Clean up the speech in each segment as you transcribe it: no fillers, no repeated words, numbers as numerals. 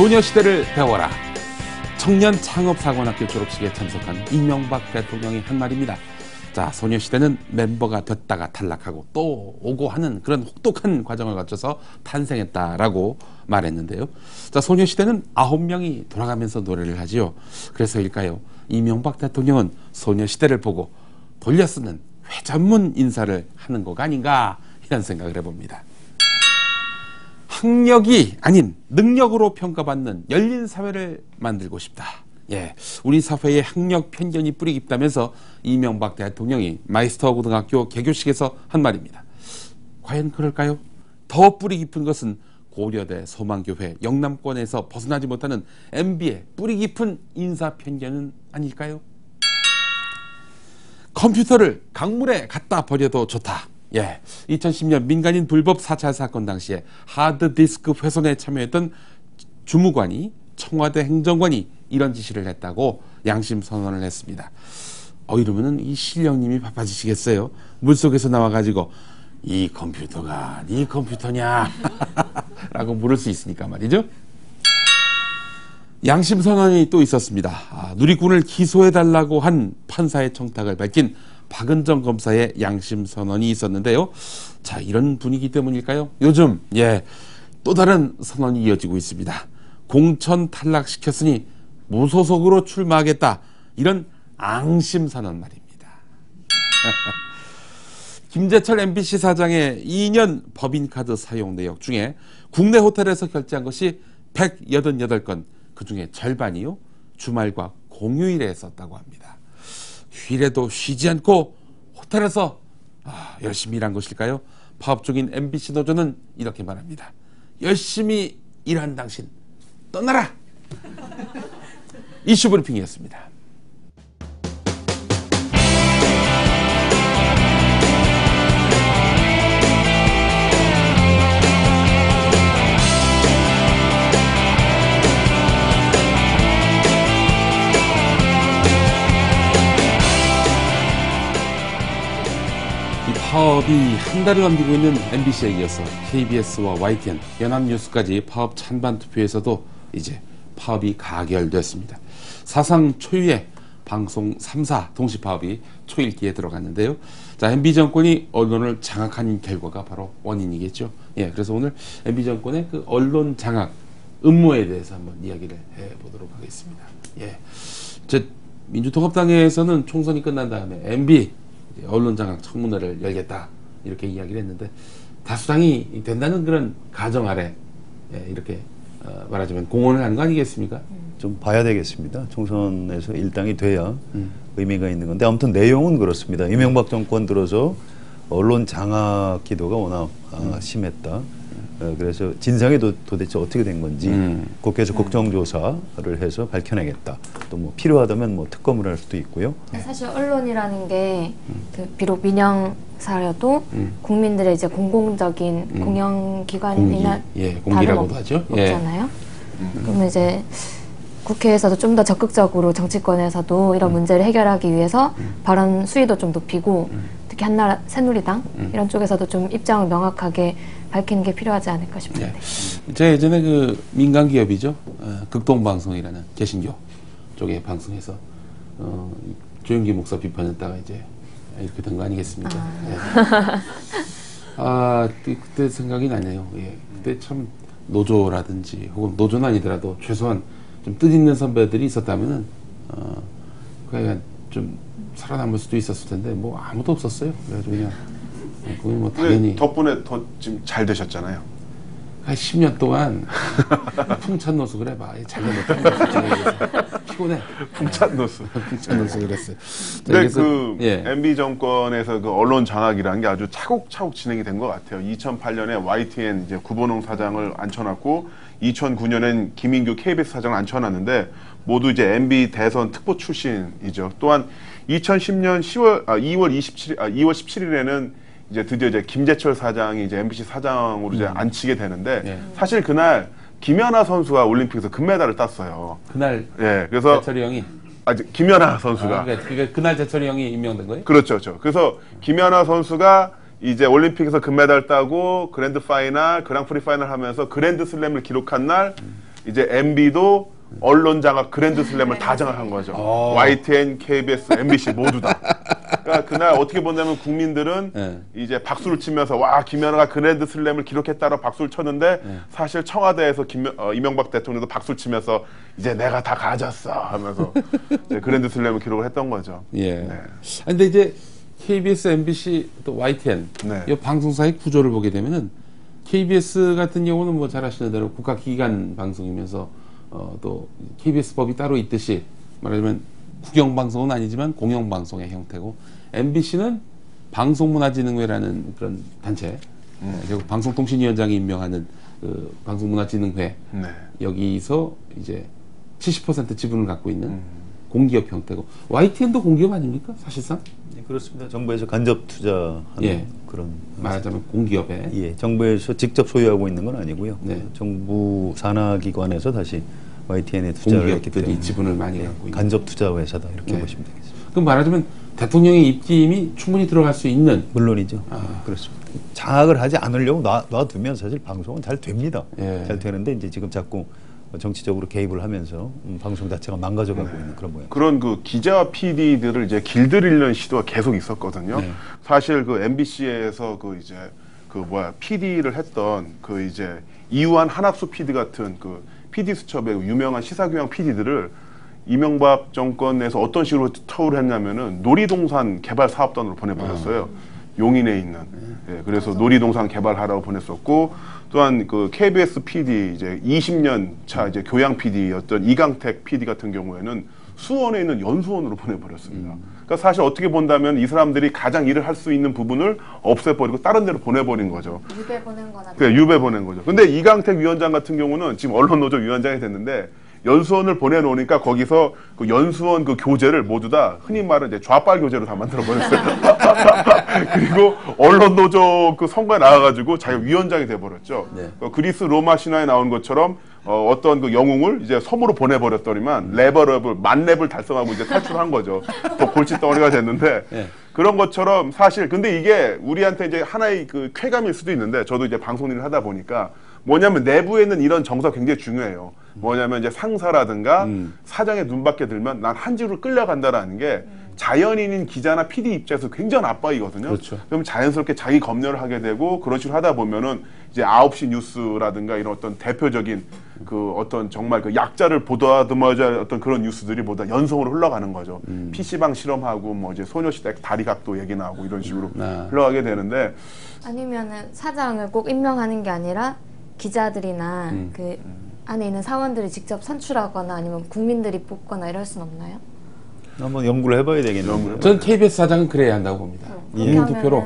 소녀시대를 배워라. 청년 창업사관학교 졸업식에 참석한 이명박 대통령이 한 말입니다. 자, 소녀시대는 멤버가 됐다가 탈락하고 또 오고 하는 그런 혹독한 과정을 거쳐서 탄생했다라고 말했는데요. 자, 소녀시대는 9명이 돌아가면서 노래를 하지요. 그래서일까요? 이명박 대통령은 소녀시대를 보고 돌려 쓰는 회전문 인사를 하는 거가 아닌가 이런 생각을 해봅니다. 학력이 아닌 능력으로 평가받는 열린 사회를 만들고 싶다. 예, 우리 사회에 학력 편견이 뿌리 깊다면서 이명박 대통령이 마이스터 고등학교 개교식에서 한 말입니다. 과연 그럴까요? 더 뿌리 깊은 것은 고려대, 소망교회, 영남권에서 벗어나지 못하는 MB의 뿌리 깊은 인사 편견은 아닐까요? 컴퓨터를 강물에 갖다 버려도 좋다. 예, 2010년 민간인 불법 4차 사건 당시에 하드디스크 훼손에 참여했던 주무관이 청와대 행정관이 이런 지시를 했다고 양심 선언을 했습니다. 이러면은 이 신령님이 바빠지시겠어요? 물속에서 나와가지고 이 컴퓨터가 네 컴퓨터냐? 라고 물을 수 있으니까 말이죠. 양심 선언이 또 있었습니다. 누리꾼을 기소해달라고 한 판사의 청탁을 밝힌 박은정 검사의 양심 선언이 있었는데요. 자, 이런 분위기 때문일까요? 요즘 또 다른 선언이 이어지고 있습니다. 공천 탈락시켰으니 무소속으로 출마하겠다. 이런 앙심 선언 말입니다. 김재철 MBC 사장의 2년 법인카드 사용 내역 중에 국내 호텔에서 결제한 것이 188건, 그중에 절반이요 주말과 공휴일에 썼다고 합니다. 휴일에도 쉬지 않고 호텔에서 열심히 일한 것일까요? 파업 중인 MBC 노조는 이렇게 말합니다. 열심히 일한 당신 떠나라. 이슈 브리핑이었습니다. 파업이 한 달을 넘기고 있는 MBC에 이어서 KBS와 YTN, 연합뉴스까지 파업 찬반 투표에서도 이제 파업이 가결됐습니다. 사상 초유의 방송 3사 동시 파업이 초읽기에 들어갔는데요. 자, MB 정권이 언론을 장악한 결과가 바로 원인이겠죠. 예, 그래서 오늘 MB 정권의 그 언론 장악 음모에 대해서 한번 이야기를 해보도록 하겠습니다. 예, 민주통합당에서는 총선이 끝난 다음에 MB 언론 장악 청문회를 열겠다 이렇게 이야기를 했는데 다수당이 된다는 그런 가정 아래 이렇게 말하자면 공헌을 하는 거 아니겠습니까? 좀 봐야 되겠습니다. 총선에서 일당이 돼야 의미가 있는 건데 아무튼 내용은 그렇습니다. 이명박 정권 들어서 언론 장악 기도가 워낙 심했다. 그래서 진상이 도대체 어떻게 된 건지 국회에서 국정조사를 해서 밝혀내겠다. 또 뭐 필요하다면 뭐 특검을 할 수도 있고요. 사실 언론이라는 게 비록 민영사여도 국민들의 이제 공공적인 공영기관이나 공기라고도 하죠. 없잖아요. 그러면 이제 국회에서도 좀 더 적극적으로 정치권에서도 이런 문제를 해결하기 위해서 발언 수위도 좀 높이고 특히 한나라 새누리당 이런 쪽에서도 좀 입장을 명확하게 밝히는 게 필요하지 않을까 싶은데. 제가 예전에 그 민간 기업이죠. 극동방송이라는 개신교 쪽의 방송에서 조영기 목사 비판했다가 이제 이렇게 된 거 아니겠습니까? 그때 생각이 나네요. 그때 참 노조라든지 혹은 노조는 아니더라도 최소한 좀 뜻있는 선배들이 있었다면은 그냥 좀 살아남을 수도 있었을 텐데 뭐 아무도 없었어요. 그래가지고 그냥 거기 뭐 당연히 덕분에 더 지금 잘 되셨잖아요. 한 10년 동안 풍찬노숙을 해봐. 잘못 피곤해. 풍찬노숙. 풍찬노숙을 했어요. 근데 MB 정권에서 그 언론 장악이라는 게 아주 차곡차곡 진행이 된 것 같아요. 2008년에 YTN 이제 구본홍 사장을 앉혀놨고 2009년엔 김인규 KBS 사장을 앉혀놨는데 모두 이제 MB 대선 특보 출신이죠. 또한 2010년 2월 17일에는 이제 드디어 이제 김재철 사장이 이제 MBC 사장으로 이제 앉히게 되는데 사실 그날 김연아 선수가 올림픽에서 금메달을 땄어요. 그날 그래서 재철이 형이 김연아 선수가 그러니까 그날 재철이 형이 임명된 거예요? 그렇죠. 그래서 김연아 선수가 이제 올림픽에서 금메달 따고 그랜드 파이널, 그랑프리 파이널 하면서 그랜드 슬램을 기록한 날 이제 MB도 언론 장악 그랜드 슬램을 다 장악한 거죠. YTN, KBS, MBC 모두 다. 그러니까 그날 어떻게 보냐면 국민들은 이제 박수를 치면서 와 김연아가 그랜드 슬램을 기록했다라고 박수를 쳤는데 사실 청와대에서 이명박 대통령도 박수를 치면서 이제 내가 다 가졌어 하면서 그랜드 슬램을 기록을 했던 거죠. 예. 네. 근데 이제 KBS, MBC 또 YTN 네. 이 방송사의 구조를 보게 되면은 KBS 같은 경우는 뭐 잘 아시는 대로 국가기관 방송이면서 또 KBS 법이 따로 있듯이 말하자면 국영방송은 아니지만 공영방송의 형태고 MBC는 방송문화진흥회라는 그런 단체 결국 방송통신위원장이 임명하는 그 방송문화진흥회 네. 여기서 이제 70% 지분을 갖고 있는 공기업 형태고 YTN도 공기업 아닙니까 사실상? 네, 그렇습니다. 정부에서 간접 투자하는 예. 그런 말하자면 공기업에 예, 정부에서 직접 소유하고 있는 건 아니고요. 네. 정부 산하기관에서 다시 YTN에 투자를 했기 공기업들이 때문에 지분을 많이 갖고 있는 간접 투자 회사다 이렇게 네. 보시면 되겠습니다. 그럼 말하자면 대통령의 입김이 충분히 들어갈 수 있는 물론이죠. 그렇습니다. 장악을 하지 않으려고 놔두면 사실 방송은 잘 됩니다. 예. 잘 되는데 이제 지금 자꾸 정치적으로 개입을 하면서 방송 자체가 망가져가고 있는 그런 모양. 그런 그 기자와 PD들을 이제 길들이려는 시도가 계속 있었거든요. 네. 사실 그 MBC에서 그 이제 그 PD를 했던 그 이제 이우한 한학수 PD 같은 그 PD 수첩의 유명한 시사교양 PD들을 이명박 정권에서 어떤 식으로 처우를 했냐면은 놀이동산 개발 사업단으로 보내버렸어요. 용인에 있는. 예, 그래서 놀이동산 개발하라고 보냈었고 또한 그 KBS PD 이제 20년 차 이제 교양 PD였던 이강택 PD 같은 경우에는 수원에 있는 연수원으로 보내버렸습니다. 그러니까 사실 어떻게 본다면 이 사람들이 가장 일을 할 수 있는 부분을 없애버리고 다른 데로 보내버린 거죠. 유배 보낸 거나. 그 유배 보낸 거죠. 근데 이강택 위원장 같은 경우는 지금 언론노조 위원장이 됐는데 연수원을 보내놓으니까 거기서 그 연수원 그 교재를 모두 다 흔히 말하는 이제 좌빨 교재로 다 만들어버렸어요. 그리고 언론노조 그 선거에 나와가지고 자기가 위원장이 돼버렸죠. 네. 그리스 로마 신화에 나온 것처럼 어떤 그 영웅을 이제 섬으로 보내버렸더니만 레버업을 만렙을 달성하고 이제 탈출한 거죠. 또 골칫덩어리가 됐는데 네. 그런 것처럼 사실 근데 이게 우리한테 이제 하나의 그 쾌감일 수도 있는데 저도 이제 방송 일을 하다 보니까 뭐냐면 내부에 있는 이런 정서가 굉장히 중요해요. 뭐냐면 이제 상사라든가 사장의 눈밖에 들면 난 한 지로 끌려간다라는 게 자연인인 기자나 PD 입장에서 굉장한 압박이거든요. 그렇죠. 그럼 자연스럽게 자기 검열을 하게 되고 그런 식으로 하다 보면은 이제 9시 뉴스라든가 이런 어떤 대표적인 그 어떤 정말 그 약자를 보다듬어야 할 어떤 그런 뉴스들이 보다 연성으로 흘러가는 거죠. PC방 실험하고 뭐 이제 소녀시대 다리 각도 얘기 나오고 이런 식으로 흘러가게 되는데 아니면은 사장을 꼭 임명하는 게 아니라 기자들이나 그 안에 있는 사원들이 직접 선출하거나 아니면 국민들이 뽑거나 이럴 순 없나요? 한번 연구를 해봐야 되겠네요. 전 KBS 사장은 그래야 한다고 봅니다. 국민투표로.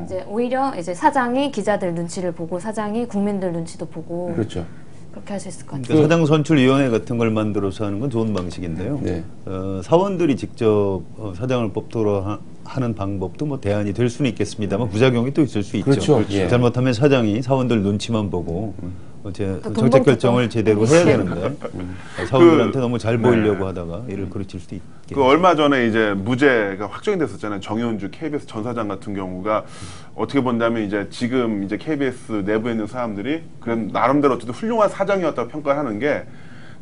이제 오히려 이제 사장이 기자들 눈치를 보고 사장이 국민들 눈치도 보고 그렇죠. 그렇게 할 수 있을 것 같아요. 그러니까 사장 선출위원회 같은 걸 만들어서 하는 건 좋은 방식인데요. 네. 사원들이 직접 사장을 뽑도록 하는 방법도 뭐 대안이 될 수는 있겠습니다만 부작용이 또 있을 수 있죠. 그렇죠. 예. 잘못하면 사장이 사원들 눈치만 보고 돈 정책 결정을 벌겠죠. 제대로 해야 되는데 사원들한테 너무 잘 보이려고 하다가 일을 그르칠 수도 있겠죠. 그 얼마 전에 이제 무죄가 확정이 됐었잖아요. 정현주 KBS 전 사장 같은 경우가 어떻게 본다면 이제 지금 이제 KBS 내부에 있는 사람들이 그런 나름대로 어쨌든 훌륭한 사장이었다고 평가를 하는 게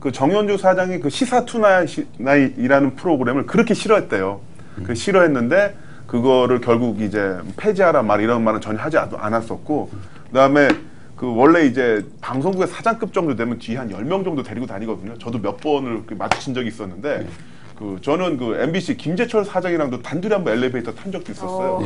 그 정현주 사장이 그 시사 투나잇이라는 프로그램을 그렇게 싫어했대요. 그 싫어했는데 그거를 결국 이제 폐지하라 말 이런 말은 전혀 하지 않았었고 그다음에 그 원래 이제 방송국의 사장급 정도 되면 뒤에 한 10명 정도 데리고 다니거든요. 저도 몇 번을 마주친 적이 있었는데 그 저는 그 MBC 김재철 사장이랑도 단둘이 한번 엘리베이터 탄 적도 있었어요.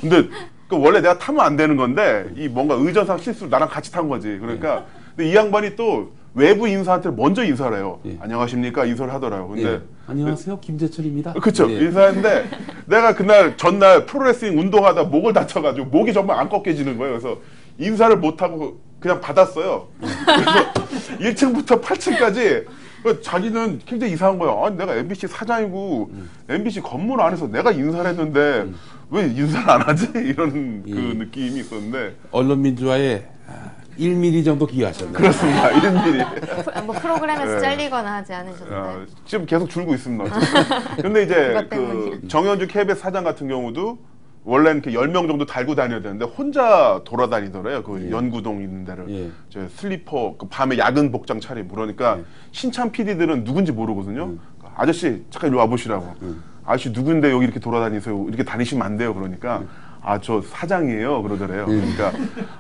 근데 그 원래 내가 타면 안 되는 건데 이 뭔가 의전상 실수로 나랑 같이 탄 거지. 그러니까 근데 이 양반이 또 외부 인사한테 먼저 인사를 해요. 안녕하십니까 인사를 하더라고요. 근데 안녕하세요 김재철입니다. 그렇죠. 인사했는데 내가 그날 전날 프로레슬링 운동하다 목을 다쳐가지고 목이 정말 안 꺾여지는 거예요. 그래서 인사를 못하고 그냥 받았어요. 그래서 1층부터 8층까지 자기는 굉장히 이상한 거야. 아니 내가 MBC 사장이고 MBC 건물 안에서 내가 인사를 했는데 왜 인사를 안 하지? 이런 그 느낌이 있었는데 언론민주화에 1mm 정도 기여하셨네요. 그렇습니다. 1mm. 뭐 프로그램에서 잘리거나 하지 않으셨나요? 지금 계속 줄고 있습니다. 근데 이제 그 정현주 KBS 사장 같은 경우도 원래는 이렇게 10명 정도 달고 다녀야 되는데 혼자 돌아다니더래요. 그 예. 연구동 있는 데를. 예. 저 슬리퍼 그 밤에 야근 복장 차리고 그러니까 신참 PD들은 누군지 모르거든요. 아저씨 잠깐 이리 와보시라고. 아저씨 누군데 여기 이렇게 돌아다니세요. 이렇게 다니시면 안 돼요. 그러니까 아, 저 사장이에요. 그러더래요. 그러니까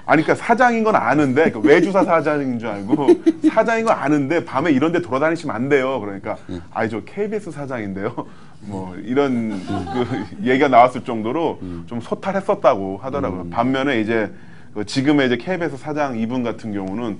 아니 그러니까 사장인 건 아는데 그러니까 외주사 사장인 줄 알고 사장인 건 아는데 밤에 이런 데 돌아다니시면 안 돼요. 그러니까 아니 저 KBS 사장인데요. 뭐 이런 그 얘기가 나왔을 정도로 좀 소탈했었다고 하더라고요. 반면에 이제 그 지금의 이제 KBS 사장 이분 같은 경우는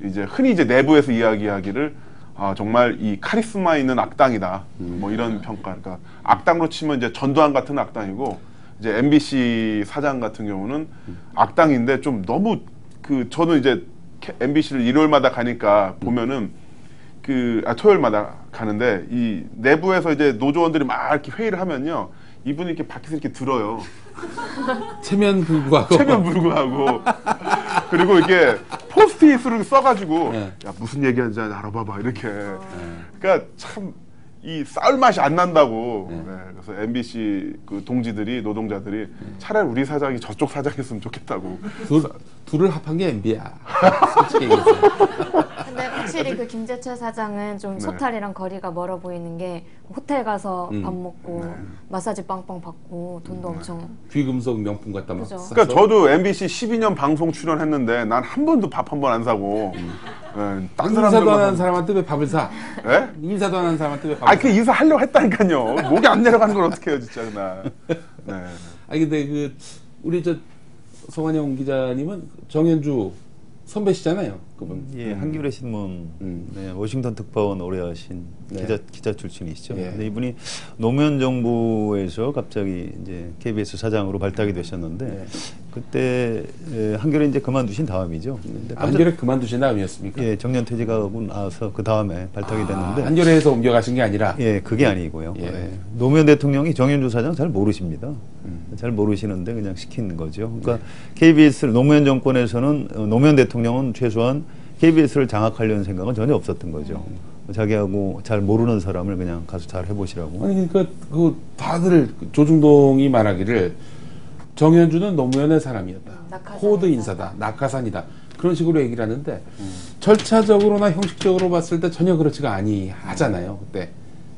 이제 흔히 이제 내부에서 이야기하기를 아 정말 이 카리스마 있는 악당이다. 뭐 이런 평가. 그러니까 악당으로 치면 이제 전두환 같은 악당이고 이제 MBC 사장 같은 경우는 악당인데 좀 너무 그 저는 이제 MBC를 일요일마다 가니까 보면은 토요일마다 가는데 이 내부에서 이제 노조원들이 막 이렇게 회의를 하면요 이분이 이렇게 밖에서 이렇게 들어요. 체면 불구하고. 체면 불구하고 그리고 이게 포스트잇으로 써가지고 네. 야 무슨 얘기하는지 알아봐봐 이렇게. 그러니까 참. 이 싸울 맛이 안 난다고. 네, 그래서 MBC 그 동지들이 노동자들이 차라리 우리 사장이 저쪽 사장이었으면 좋겠다고. 둘을 합한 게 MB야. 솔직히 얘기해서. 근데 확실히 그 김재철 사장은 좀 네. 소탈이랑 거리가 멀어 보이는 게 호텔 가서 밥 먹고 마사지 빵빵 받고 돈도 엄청 귀금속 명품 갖다 막. 그죠. 싸서. 그러니까 저도 MBC 12년 방송 출연했는데 난 한 번도 밥 한 번 안 사고. 딴 인사도 안 사람들만 하는 사람한테 왜 밥을 사? 예? 인사도 안 하는 사람한테 왜 밥을 아니 그 인사 하려고 했다니까요. 목이 안 내려가는 걸 어떻게 해요 진짜 나. 네. 아니 근데 그 우리 저 송한영 기자님은 정현주 선배시잖아요. 그분. 예, 한겨레 신문, 네, 워싱턴 특파원 오래 하신 네. 기자 출신이시죠. 예. 근데 이분이 노무현 정부에서 갑자기 이제 KBS 사장으로 발탁이 되셨는데 네. 그때 한겨레 이제 그만두신 다음이죠. 근데 한겨레 그만두신 다음이었습니까? 예, 정년 퇴직하고 나서 그 다음에 발탁이 됐는데 한겨레에서 옮겨가신 게 아니라. 예, 그게 아니고요. 예. 예. 노무현 대통령이 정현주 사장 잘 모르십니다. 잘 모르시는데 그냥 시킨 거죠. 그러니까 KBS를 노무현 정권에서는 노무현 대통령은 최소한 KBS를 장악하려는 생각은 전혀 없었던 거죠. 자기하고 잘 모르는 사람을 그냥 가서 잘 해보시라고. 아니 그러니까 그 다들 조중동이 말하기를 정현주는 노무현의 사람이었다. 낙하산이다. 코드 인사다. 낙하산이다. 그런 식으로 얘기를 하는데 절차적으로나 형식적으로 봤을 때 전혀 그렇지가 아니하잖아요. 그때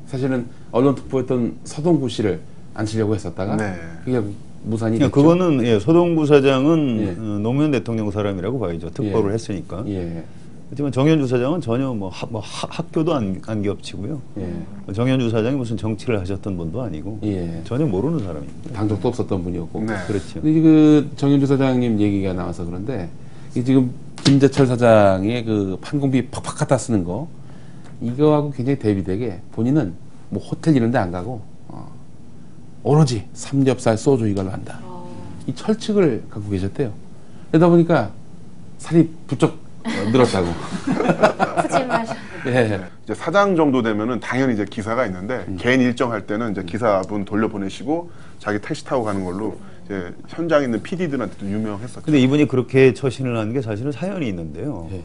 사실은 언론특보였던 서동구 씨를 앉히려고 했었다가 네. 그게 무산이 됐죠. 그거는 예, 서동구 사장은 예. 노무현 대통령 사람이라고 봐야죠. 특보를 예. 했으니까. 예. 하지만 정현주 사장은 전혀 학교도 안 겹치고요. 예. 정현주 사장이 무슨 정치를 하셨던 분도 아니고 예. 전혀 모르는 사람입니다. 당적도 없었던 분이었고. 네. 그렇죠. 근데 그 정현주 사장님 얘기가 나와서 그런데 이 지금 김재철 사장의 그 판공비 팍팍 갖다 쓰는 거 이거하고 굉장히 대비되게 본인은 뭐 호텔 이런 데 안 가고 오로지 삼겹살 소주 이걸로 한다. 이 철칙을 갖고 계셨대요. 그러다 보니까 살이 부쩍 늘었다고. 푸짐하셔. 예. 이제 사장 정도 되면은 당연히 이제 기사가 있는데 개인 일정할 때는 이제 기사분 돌려보내시고 자기 택시 타고 가는 걸로 이제 현장에 있는 PD들한테도 유명했었죠. 근데 이분이 그렇게 처신을 한 게 사실은 사연이 있는데요. 예.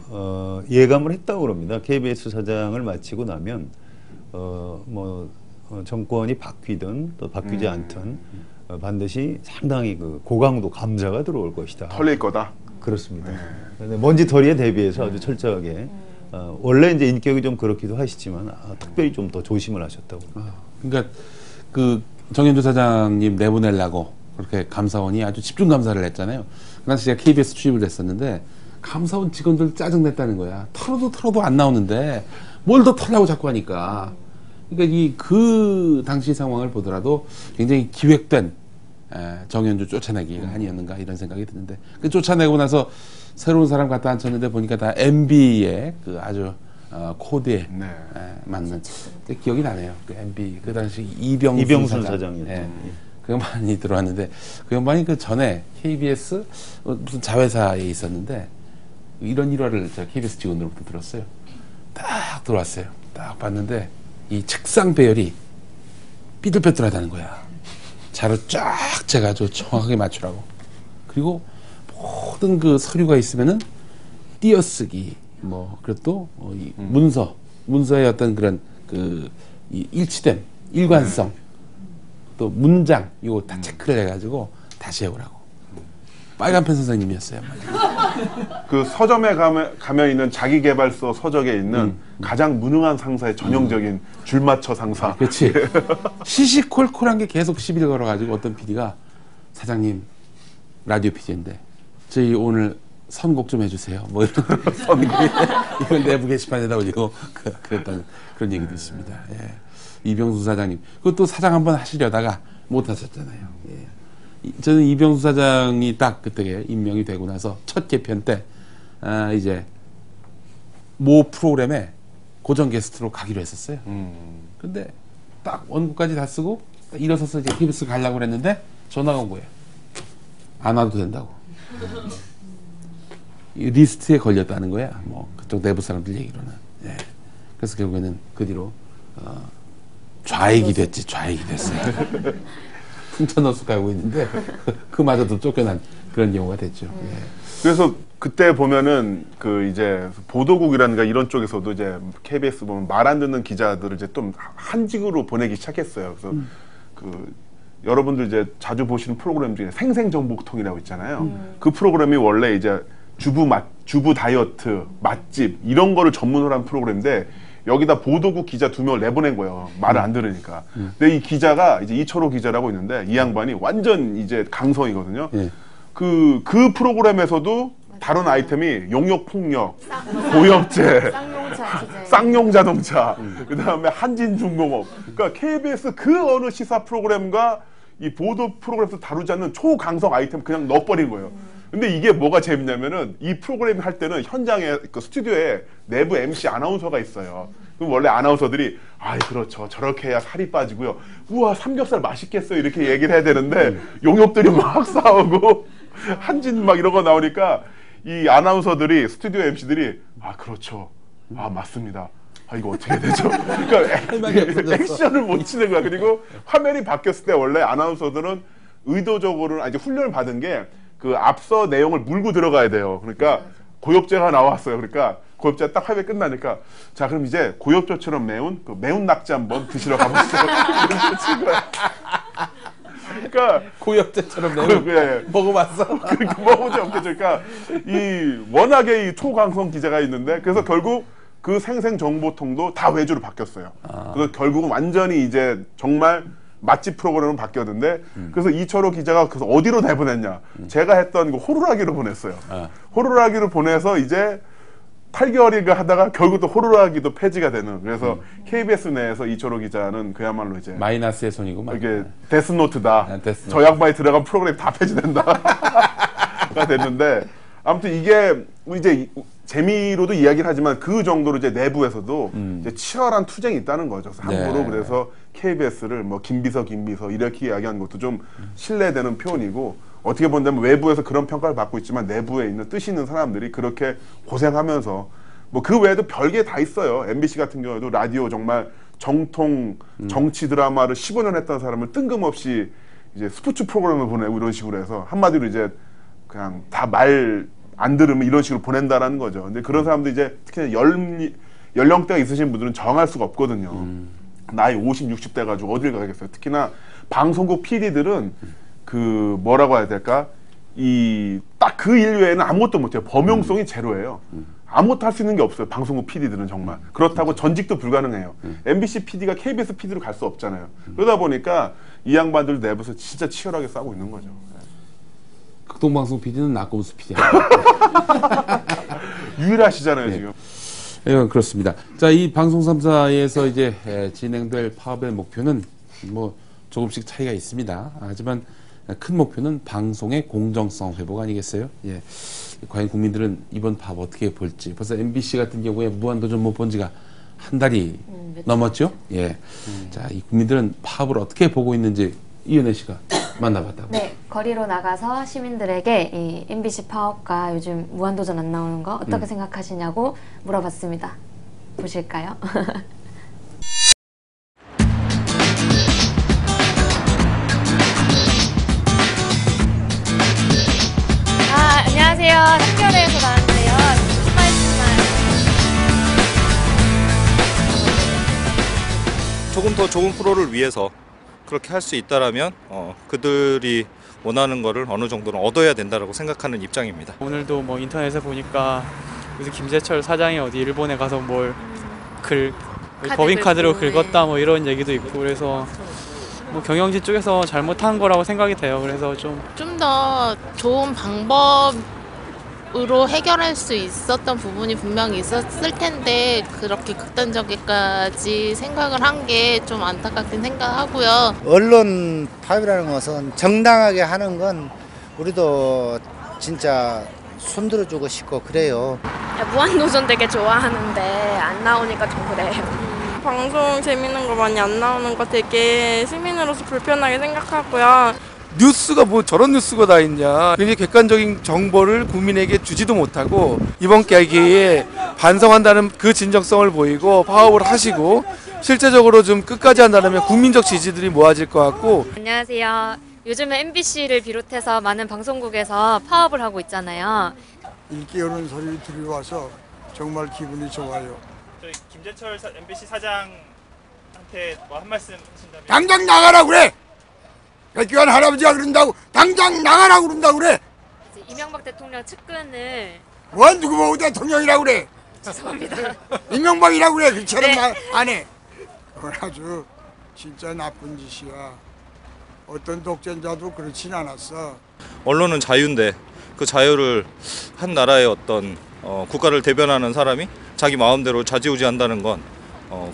예감을 했다고 그럽니다. KBS 사장을 마치고 나면 정권이 바뀌든 또 바뀌지 않든 반드시 상당히 그 고강도 감자가 들어올 것이다. 털릴 거다. 그렇습니다. 근데 먼지털이에 대비해서 아주 철저하게 원래 이제 인격이 좀 그렇기도 하시지만 특별히 좀 더 조심을 하셨다고. 그러니까 그 정현주 사장님 내보내려고 그렇게 감사원이 아주 집중 감사를 했잖아요. 그 당시 제가 KBS 취입을 했었는데 감사원 직원들 짜증냈다는 거야. 털어도 안 나오는데 뭘 더 털라고 자꾸 하니까. 그러니까 그 당시 상황을 보더라도 굉장히 기획된 정현주 쫓아내기가 아니었는가 이런 생각이 드는데 그 쫓아내고 나서 새로운 사람 갖다 앉혔는데 보니까 다 MB의 그 아주 코드에 네. 맞는 기억이 나네요. 그 MB 그 당시 이병순 이병순 사장. 사장이었죠. 예. 그 양반이 들어왔는데 그 양반이 그 전에 KBS 무슨 자회사에 있었는데 이런 일화를 제가 KBS 직원으로부터 들었어요. 딱 들어왔어요. 딱 봤는데 이 책상 배열이 삐뚤빼뚤하다는 거야. 자료 쫙 재가지고 정확하게 맞추라고. 그리고 모든 그 서류가 있으면은 띄어쓰기 그리고 또 이 문서의 어떤 그런 이 일치됨, 일관성, 또 문장 이거 다 체크를 해가지고 다시 해오라고. 빨간펜 선생님이었어요. 그 서점에 가면 있는 자기계발서 서적에 있는 가장 무능한 상사의 전형적인 줄맞춰 상사. 그렇지. 시시콜콜한 게 계속 시비를 걸어가지고 어떤 PD가 사장님 라디오 PD인데 저희 오늘 선곡 좀 해주세요. 뭐 이런 이걸 내부 게시판에다 올리고 그랬던 그런 얘기도 있습니다. 예. 이병수 사장님 그것도 사장 한번 하시려다가 못 하셨잖아요. 예. 저는 이병수 사장이 딱 그때 임명이 되고 나서 첫 개편 때 이제 모 프로그램에 고정 게스트로 가기로 했었어요. 근데 딱 원고까지 다 쓰고 일어서서 이제 KBS 가려고 그랬는데 전화가 온 거예요. 안 와도 된다고. 이 리스트에 걸렸다는 거야. 뭐 그쪽 내부 사람들 얘기로는. 예. 그래서 결국에는 그 뒤로 좌익이 됐지. 좌익이 됐어요. 풍천어수 가고 있는데 그마저도 쫓겨난 그런 경우가 됐죠. 예. 그래서 그때 보면은 그 이제 보도국이라든가 이런 쪽에서도 이제 KBS 보면 말 안 듣는 기자들을 이제 좀 한직으로 보내기 시작했어요. 그래서 그 여러분들 이제 자주 보시는 프로그램 중에 생생정보통이라고 있잖아요. 그 프로그램이 원래 이제 주부 다이어트, 맛집 이런 거를 전문으로 한 프로그램인데 여기다 보도국 기자 2명을 내보낸 거예요. 말을 안 들으니까. 근데 이 기자가 이제 이철호 기자라고 있는데 이 양반이 완전 이제 강성이거든요. 예. 그 프로그램에서도 다른 아이템이 용역폭력, 고엽제, 쌍용자동차, 그 다음에 한진중공업. 그러니까 KBS 그 어느 시사 프로그램과 이 보도 프로그램에서 다루지 않는 초강성 아이템 그냥 넣어버린 거예요. 근데 이게 뭐가 재밌냐면은 이 프로그램 할 때는 현장에 그 스튜디오에 내부 MC 아나운서가 있어요. 그럼 원래 아나운서들이 아이 그렇죠 저렇게 해야 살이 빠지고요. 우와 삼겹살 맛있겠어요 이렇게 얘기를 해야 되는데 용역들이 막 싸우고 한진 막 이런 거 나오니까 이 아나운서들이 스튜디오 MC들이 아 그렇죠 아 맞습니다. 아 이거 어떻게 되죠? 그러니까 액션을 못 치는 거야. 그리고 화면이 바뀌었을 때 원래 아나운서들은 의도적으로는 이제 훈련을 받은 게 그 앞서 내용을 물고 들어가야 돼요. 그러니까 고엽제가 나왔어요. 그러니까 고엽제가 딱 화면이 끝나니까 자 그럼 이제 고엽제처럼 매운 그 매운 낙지 한번 드시러 가보시죠. 이렇게 친 거야. 그러니까 고엽제처럼 매운 예. 먹어봤어? 그렇게 먹어보지 않겠죠. 그러니까 이 워낙에 이 초강성 기자가 있는데 그래서 결국 그 생생정보통도 다 외주로 바뀌었어요. 그래서 결국은 완전히 이제 정말 맛집 프로그램으로 바뀌었는데 그래서 이철호 기자가 그래서 어디로 내보냈냐? 제가 했던 그 호루라기로 보냈어요. 호루라기로 보내서 이제 8개월인가 하다가 결국 또 호루라기도 폐지가 되는 그래서 KBS 내에서 이철호 기자는 그야말로 이제 마이너스의 손이고 이게 데스노트다. 데스노트. 저 양반이 들어간 프로그램이 다 폐지된다가 됐는데 아무튼 이게 이제 재미로도 이야기를 하지만 그 정도로 이제 내부에서도 이제 치열한 투쟁이 있다는 거죠. 그래서 함부로 그래서 KBS를 뭐 김비서 이렇게 이야기한 것도 좀 신뢰되는 표현이고 어떻게 본다면 외부에서 그런 평가를 받고 있지만 내부에 있는 뜻 있는 사람들이 그렇게 고생하면서 뭐 그 외에도 별게 다 있어요. MBC 같은 경우에도 라디오 정말 정통 정치 드라마를 15년 했던 사람을 뜬금없이 이제 스포츠 프로그램을 보내고 이런 식으로 해서 한마디로 이제 그냥 다 말 안 들으면 이런 식으로 보낸다라는 거죠. 근데 그런 사람들 이제 특히 연령대가 있으신 분들은 정할 수가 없거든요. 나이 50, 60대 가지고 어딜 가겠어요. 특히나 방송국 PD들은 그 뭐라고 해야 될까? 이 딱 그 인류에는 아무것도 못해요. 범용성이 제로예요. 아무것도 할 수 있는 게 없어요. 방송국 PD들은 정말. 그렇다고 전직도 불가능해요. MBC PD가 KBS PD로 갈 수 없잖아요. 그러다 보니까 이 양반들 내부에서 진짜 치열하게 싸우고 있는 거죠. 극동방송 PD는 낙검수 PD. 유일하시잖아요, 네. 지금. 예, 그렇습니다. 자, 이 방송 3사에서 이제 진행될 파업의 목표는 뭐 조금씩 차이가 있습니다. 하지만 큰 목표는 방송의 공정성 회복 아니겠어요? 예. 과연 국민들은 이번 파업 어떻게 볼지. 벌써 MBC 같은 경우에 무한도전 못 본 지가 한 달이 넘었죠? 예. 자, 이 국민들은 파업을 어떻게 보고 있는지 이은혜 씨가 만나봤다고. 네, 거리로 나가서 시민들에게 이 MBC 파업과 요즘 무한도전 안 나오는 거 어떻게 생각하시냐고 물어봤습니다. 보실까요? 안녕하세요. 한겨레에서 나왔는데요. 수고하셨습니다. 조금 더 좋은 프로를 위해서 그렇게 할 수 있다라면 그들이 원하는 거를 어느 정도는 얻어야 된다고 생각하는 입장입니다. 오늘도 뭐 인터넷에 보니까 무슨 김재철 사장이 어디 일본에 가서 법인카드로 긁었다 뭐 이런 얘기도 있고, 그래서 뭐 경영진 쪽에서 잘못한 거라고 생각이 돼요. 그래서 좀 더 좋은 방법으로 해결할 수 있었던 부분이 분명히 있었을 텐데 그렇게 극단적이까지 생각을 한 게 좀 안타깝긴 생각하고요. 언론 파업이라는 것은 정당하게 하는 건 우리도 진짜 손들어주고 싶고 그래요. 무한도전 되게 좋아하는데 안 나오니까 좀 그래요. 방송 재밌는 거 많이 안 나오는 거 되게 시민으로서 불편하게 생각하고요. 뉴스가 뭐 저런 뉴스가 다 있냐. 굉장히 객관적인 정보를 국민에게 주지도 못하고 이번 계기에 반성한다는 그 진정성을 보이고 파업을 하시고 실제적으로 좀 끝까지 한다면 국민적 지지들이 모아질 것 같고. 안녕하세요. 요즘은 MBC를 비롯해서 많은 방송국에서 파업을 하고 있잖아요. 인기 오는 소리 들어와서 정말 기분이 좋아요. 저희 김재철 MBC 사장한테 뭐 한 말씀 하신다면. 당장 나가라 그래. 백기환 할아버지가 그런다고 당장 나가라고 그런다고 그래. 이명박 대통령 측근을 뭐 누구 보고 대통령이라고 그래. 죄송합니다. 이명박이라고 그래. 그처럼 네. 말 안 해. 그건 아주 진짜 나쁜 짓이야. 어떤 독재자도 그렇진 않았어. 언론은 자유인데 그 자유를 한 나라의 어떤 국가를 대변하는 사람이 자기 마음대로 좌지우지한다는 건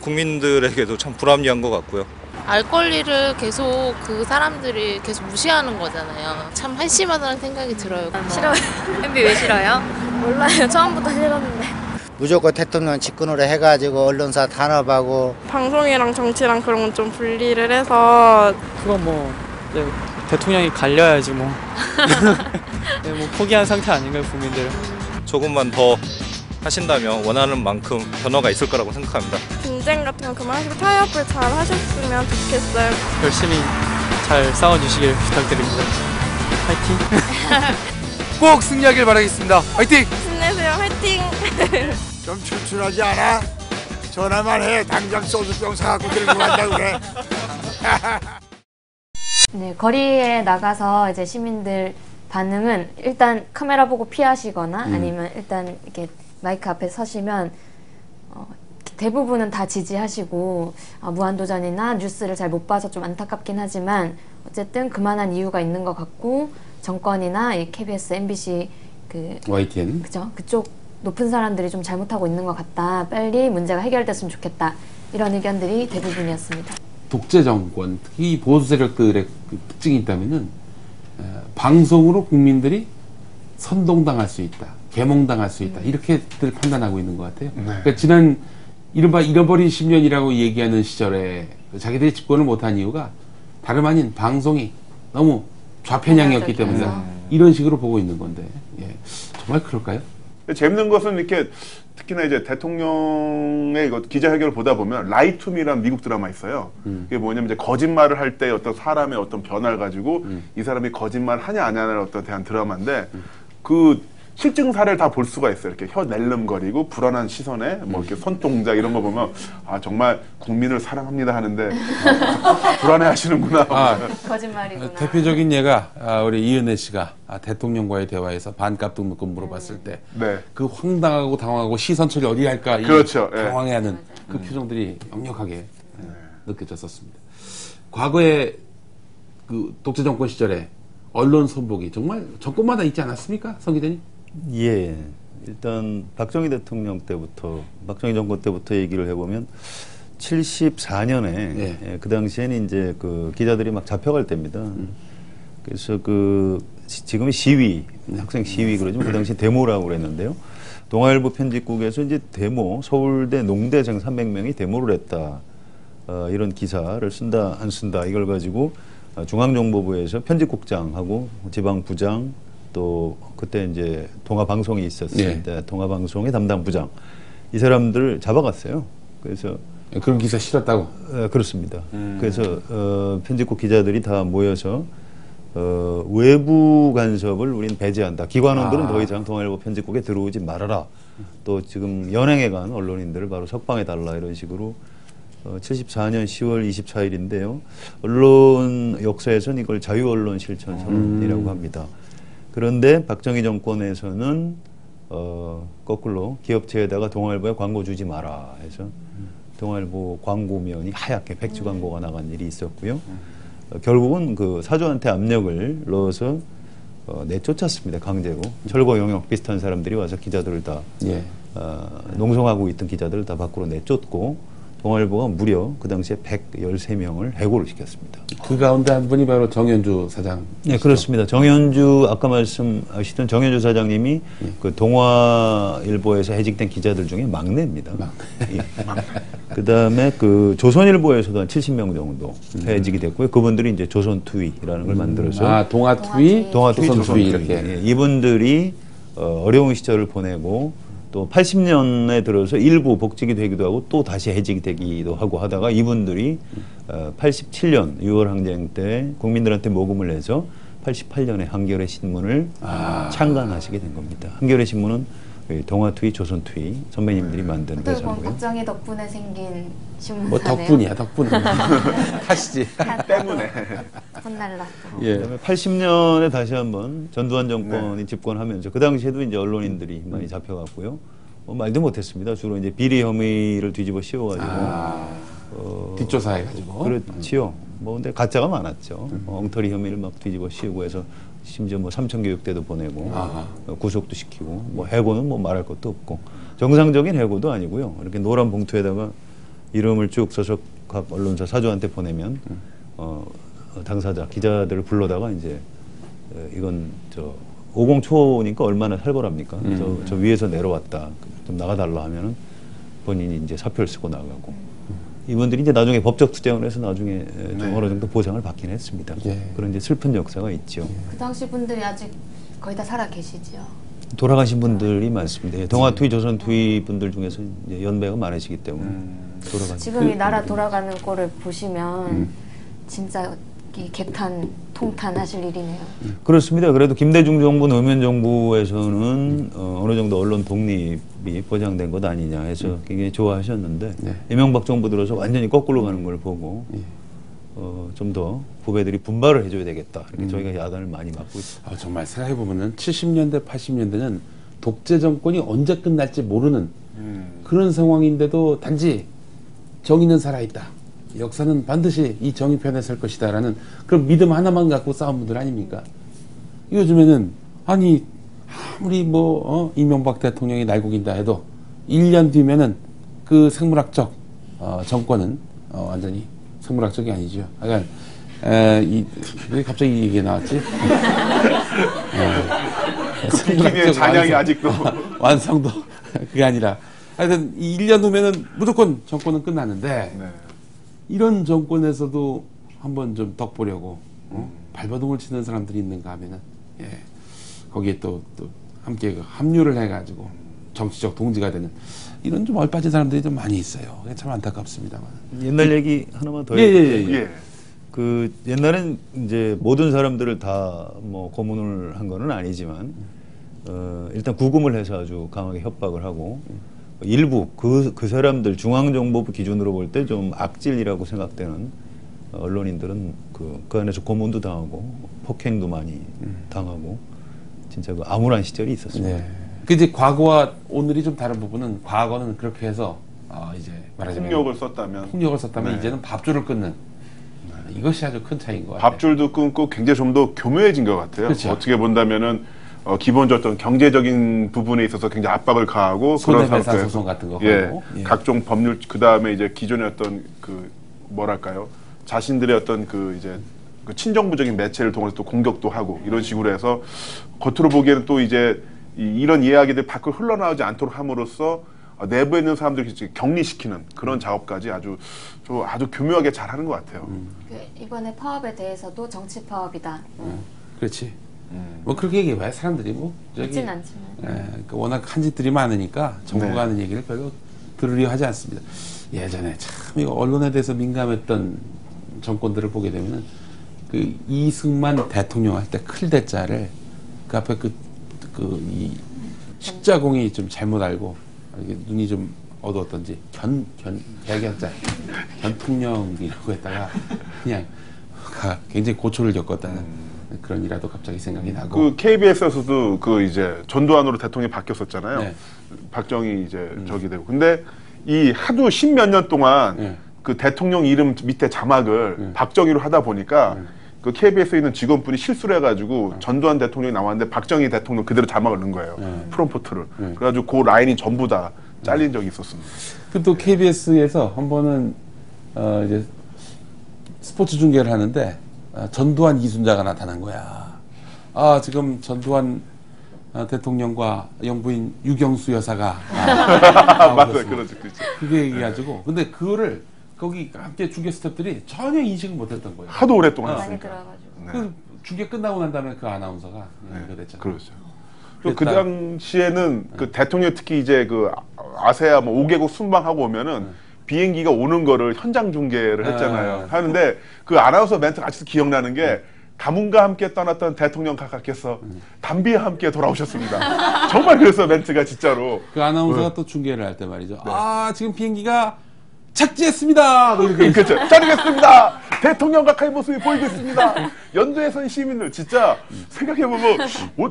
국민들에게도 참 불합리한 것 같고요. 알 권리를 계속 그 사람들이 계속 무시하는 거잖아요. 참 한심하다는 생각이 들어요. 싫어요. MB 왜 싫어요? 몰라요. 처음부터 싫었는데. 무조건 대통령 직권으로 해가지고 언론사 탄압하고 방송이랑 정치랑 그런 건 좀 분리를 해서 그건 뭐 이제 대통령이 갈려야지 뭐. 네, 뭐 포기한 상태 아닌가요, 국민들은? 조금만 더 하신다면 원하는 만큼 변화가 있을 거라고 생각합니다. 분쟁 같은 거 그만하시고 타협을 잘 하셨으면 좋겠어요. 열심히 잘 싸워주시길 부탁드립니다. 파이팅! 꼭 승리하길 바라겠습니다. 화이팅! 힘내세요. 화이팅! 좀 출출하지 않아? 전화만 해. 당장 소주병 사갖고 들고 간다고 그래. 네, 거리에 나가서 이제 시민들 반응은 일단 카메라 보고 피하시거나 아니면 일단 이렇게 마이크 앞에 서시면 대부분은 다 지지하시고 무한도전이나 뉴스를 잘 못 봐서 좀 안타깝긴 하지만 어쨌든 그만한 이유가 있는 것 같고 정권이나 이 KBS, MBC YTN 그죠? 그쪽 높은 사람들이 좀 잘못하고 있는 것 같다. 빨리 문제가 해결됐으면 좋겠다. 이런 의견들이 대부분이었습니다. 독재 정권, 특히 보수 세력들의 특징이 있다면은 방송으로 국민들이 선동당할 수 있다, 계몽당할 수 있다 이렇게들 판단하고 있는 것 같아요. 그러니까 지난 이른바 잃어버린 10년이라고 얘기하는 시절에 자기들이 집권을 못한 이유가 다름 아닌 방송이 너무 좌편향이었기 때문에 이런 식으로 보고 있는 건데 정말 그럴까요? 재밌는 것은 이렇게 특히나 이제 대통령의 기자회견을 보다 보면 라이투미라는 미국 드라마 있어요. 그게 뭐냐면 이제 거짓말을 할 때 어떤 사람의 어떤 변화를 가지고 이 사람이 거짓말 하냐 안 하냐를 어떤 대한 드라마인데 그 실증 사례를 다 볼 수가 있어요. 이렇게 혀 낼름거리고 불안한 시선에 뭐 이렇게 손동작 이런 거 보면 정말 국민을 사랑합니다 하는데 불안해하시는구나. 거짓말이구나. 대표적인 예가 우리 이은혜 씨가 대통령과의 대화에서 반값 등록금 물어봤을 때 그 황당하고 당황하고 시선 처리 어디 할까 그렇죠. 당황해하는 그 표정들이 역력하게 느껴졌었습니다. 과거에 그 독재 정권 시절에 언론 선복이 정말 정권마다 있지 않았습니까, 성 기자님? 예. 일단 박정희 대통령 때부터 박정희 정권 때부터 얘기를 해보면 74년에 그 당시에는 이제 그 기자들이 막 잡혀갈 때입니다. 그래서 그 지금 시위, 학생 시위 그러지만 그 당시 데모라고 그랬는데요. 동아일보 편집국에서 이제 데모, 서울대 농대생 300명이 데모를 했다. 이런 기사를 쓴다 안 쓴다 이걸 가지고 중앙정보부에서 편집국장하고 지방부장 또 그때 이제 동아방송이 있었습니다. 동아방송의 담당 부장 이 사람들을 잡아갔어요. 그래서 그런 기사 실었다고? 그렇습니다. 그래서 편집국 기자들이 다 모여서 외부 간섭을 우린 배제한다. 기관원들은 더 이상 동아일보 편집국에 들어오지 말아라. 또 지금 연행해 간 언론인들을 바로 석방해 달라 이런 식으로 74년 10월 24일인데요. 언론 역사에서는 이걸 자유언론 실천 선언이라고 합니다. 그런데 박정희 정권에서는 거꾸로 기업체에다가 동아일보에 광고 주지 마라 해서 동아일보 광고면이 하얗게 백지 광고가 나간 일이 있었고요. 결국은 그 사주한테 압력을 넣어서 내쫓았습니다. 강제로. 철거 영역 비슷한 사람들이 와서 기자들을 다 농성하고 있던 기자들을 다 밖으로 내쫓고 동아일보가 무려 그 당시에 113명을 해고를 시켰습니다. 그 가운데 한 분이 바로 정현주 사장. 네, 그렇습니다. 정현주, 아까 말씀하시던 정현주 사장님이 그 동아일보에서 해직된 기자들 중에 막내입니다. 예. 그 다음에 그 조선일보에서도 한 70명 정도 해직이 됐고요. 그분들이 이제 조선투위라는 걸 만들어서. 동아투위, 조선투위 이렇게. 예, 이분들이 어려운 시절을 보내고 또 80년에 들어서 일부 복직이 되기도 하고 또 다시 해직이 되기도 하고 하다가 이분들이 87년 6월 항쟁 때 국민들한테 모금을 해서 88년에 한겨레 신문을 창간하시게 된 겁니다. 한겨레 신문은 동아투위, 조선투위 선배님들이 만든 회사고요. 박정희 덕분에 생긴 신문사네요. 뭐 덕분이야, 덕분은. 탓이지. 때문에. 혼날라. 그다음에 80년에 다시 한번 전두환 정권이 집권하면서 그 당시에도 이제 언론인들이 많이 잡혀갔고요. 말도 못했습니다. 주로 이제 비리 혐의를 뒤집어 씌워가지고 뒷조사해가지고. 그렇지요. 뭐 근데 가짜가 많았죠. 엉터리 혐의를 막 뒤집어 씌우고 해서 심지어 뭐 삼천교육대도 보내고 구속도 시키고 뭐 해고는 뭐 말할 것도 없고 정상적인 해고도 아니고요. 이렇게 노란 봉투에다가 이름을 쭉 써서 각 언론사 사주한테 보내면 당사자 기자들을 불러다가 이제 이건 저 50초니까 얼마나 살벌합니까? 저 위에서 내려왔다 좀 나가달라 하면은 본인이 이제 사표를 쓰고 나가고 이분들이 이제 나중에 법적 투쟁을 해서 나중에 좀 어느 정도 보상을 받긴 했습니다. 그런 이제 슬픈 역사가 있죠. 그 당시 분들이 아직 거의 다 살아 계시지요? 돌아가신 분들이 많습니다. 동아투위, 조선투위 분들 중에서 이제 연배가 많으시기 때문에 돌아가신. 지금 이 나라 돌아가는 꼴을 보시면 진짜 개탄, 통탄하실 일이네요. 그렇습니다. 그래도 김대중 정부, 노무현 정부에서는 어느 정도 언론 독립이 보장된 것 아니냐 해서 굉장히 좋아하셨는데 이명박 정부 들어서 완전히 거꾸로 가는 걸 보고 좀 더 후배들이 분발을 해줘야 되겠다. 이렇게 저희가 야단을 많이 맞고 있습니다. 정말 생각해보면 70년대, 80년대는 독재 정권이 언제 끝날지 모르는 그런 상황인데도 단지 정의는 살아있다. 역사는 반드시 이 정의 편에 설 것이다 라는 그런 믿음 하나만 갖고 싸운 분들 아닙니까? 요즘에는 아니 아무리 뭐 이명박 대통령이 날고긴다 해도 1년 뒤면은 그 생물학적 정권은 완전히 생물학적이 아니죠. 그러니까 왜 갑자기 이게 나왔지? 국민의 잔향이 아직도 완성도 그게 아니라 하여튼 1년 후면은 무조건 정권은 끝나는데 이런 정권에서도 한번 좀 덕보려고 발버둥을 치는 사람들이 있는가 하면은 거기에 또 함께 합류를 해가지고 정치적 동지가 되는 이런 좀 얼빠진 사람들이 좀 많이 있어요. 참 안타깝습니다만. 옛날 얘기 하나만 더 해주세요. 그 옛날엔 이제 모든 사람들을 다 뭐 고문을 한 거는 아니지만 일단 구금을 해서 아주 강하게 협박을 하고 일부 그 사람들 중앙정보부 기준으로 볼 때 좀 악질이라고 생각되는 언론인들은 그 안에서 고문도 당하고 폭행도 많이 당하고 진짜 그 암울한 시절이 있었습니다. 그 이제 과거와 오늘이 좀 다른 부분은 과거는 그렇게 해서 이제 말하자면 폭력을 썼다면 이제는 밥줄을 끊는 이것이 아주 큰 차이인 것 같아요. 밥줄도 끊고 굉장히 좀 더 교묘해진 것 같아요. 그렇죠. 어떻게 본다면은 기본적 어떤 경제적인 부분에 있어서 굉장히 압박을 가하고 손해배상 소송 같은 거 하고 각종 법률 그 다음에 이제 기존의 어떤 그 뭐랄까요 자신들의 어떤 그 이제 그 친정부적인 매체를 통해서 또 공격도 하고 이런 식으로 해서 겉으로 보기에는 또 이제 이런 이야기들 밖으로 흘러나오지 않도록 함으로써 내부에 있는 사람들을 격리시키는 그런 작업까지 아주 교묘하게 잘하는 것 같아요. 이번에 파업에 대해서도 정치 파업이다. 그렇지. 뭐 그렇게 얘기해봐요. 사람들이 뭐 그렇진 않지만. 워낙 한 짓들이 많으니까 정부가 하는 얘기를 별로 들으려 하지 않습니다. 예전에 참 이거 언론에 대해서 민감했던 정권들을 보게 되면은 그 이승만 대통령 할 때 클대자를 그 앞에 이 십자공이 좀 잘못 알고 이게 눈이 좀 얻었던지 개견자 견통령이라고 했다가 그냥 굉장히 고초를 겪었다는 그런 일화도 갑자기 생각이 나고. 그 KBS에서도 그 이제 전두환으로 대통령이 바뀌었었잖아요. 네. 박정희 이제 저기 되고. 근데 이 하도 10몇 년 동안 그 대통령 이름 밑에 자막을 박정희로 하다 보니까 그 KBS에 있는 직원분이 실수를 해가지고 전두환 대통령이 나왔는데 박정희 대통령 그대로 자막을 넣은 거예요. 프롬프트를. 그래가지고 그 라인이 전부 다 잘린 적이 있었습니다. 그 또 KBS에서 한 번은 이제 스포츠 중계를 하는데 전두환 이순자가 나타난 거야. 지금 전두환 대통령과 영부인 유경수 여사가 맞아요, 그렇죠. 그게 얘기해가지고 근데 그거를 거기 함께 중계 스태프들이 전혀 인식을 못했던 거예요. 하도 오랫동안 많이 들어가지고. 그 중계 끝나고 난 다음에 그 아나운서가 이거 됐잖아요. 그렇죠. 그 당시에는 그 대통령 특히 이제 그 아세아 뭐 5개국 순방하고 오면은 비행기가 오는 거를 현장 중계를 했잖아요. 하는데 그 아나운서 멘트가 아직도 기억나는 게 가문과 함께 떠났던 대통령 각하께서 담비와 함께 돌아오셨습니다. 정말 그래서 멘트가 진짜로. 그 아나운서가 또 중계를 할 때 말이죠. 지금 비행기가 착지했습니다. 뭐 이렇게 그렇죠. 짜리겠습니다. 대통령 각하의 모습이 보이고 있습니다. 연두에 선 시민들 진짜 생각해보면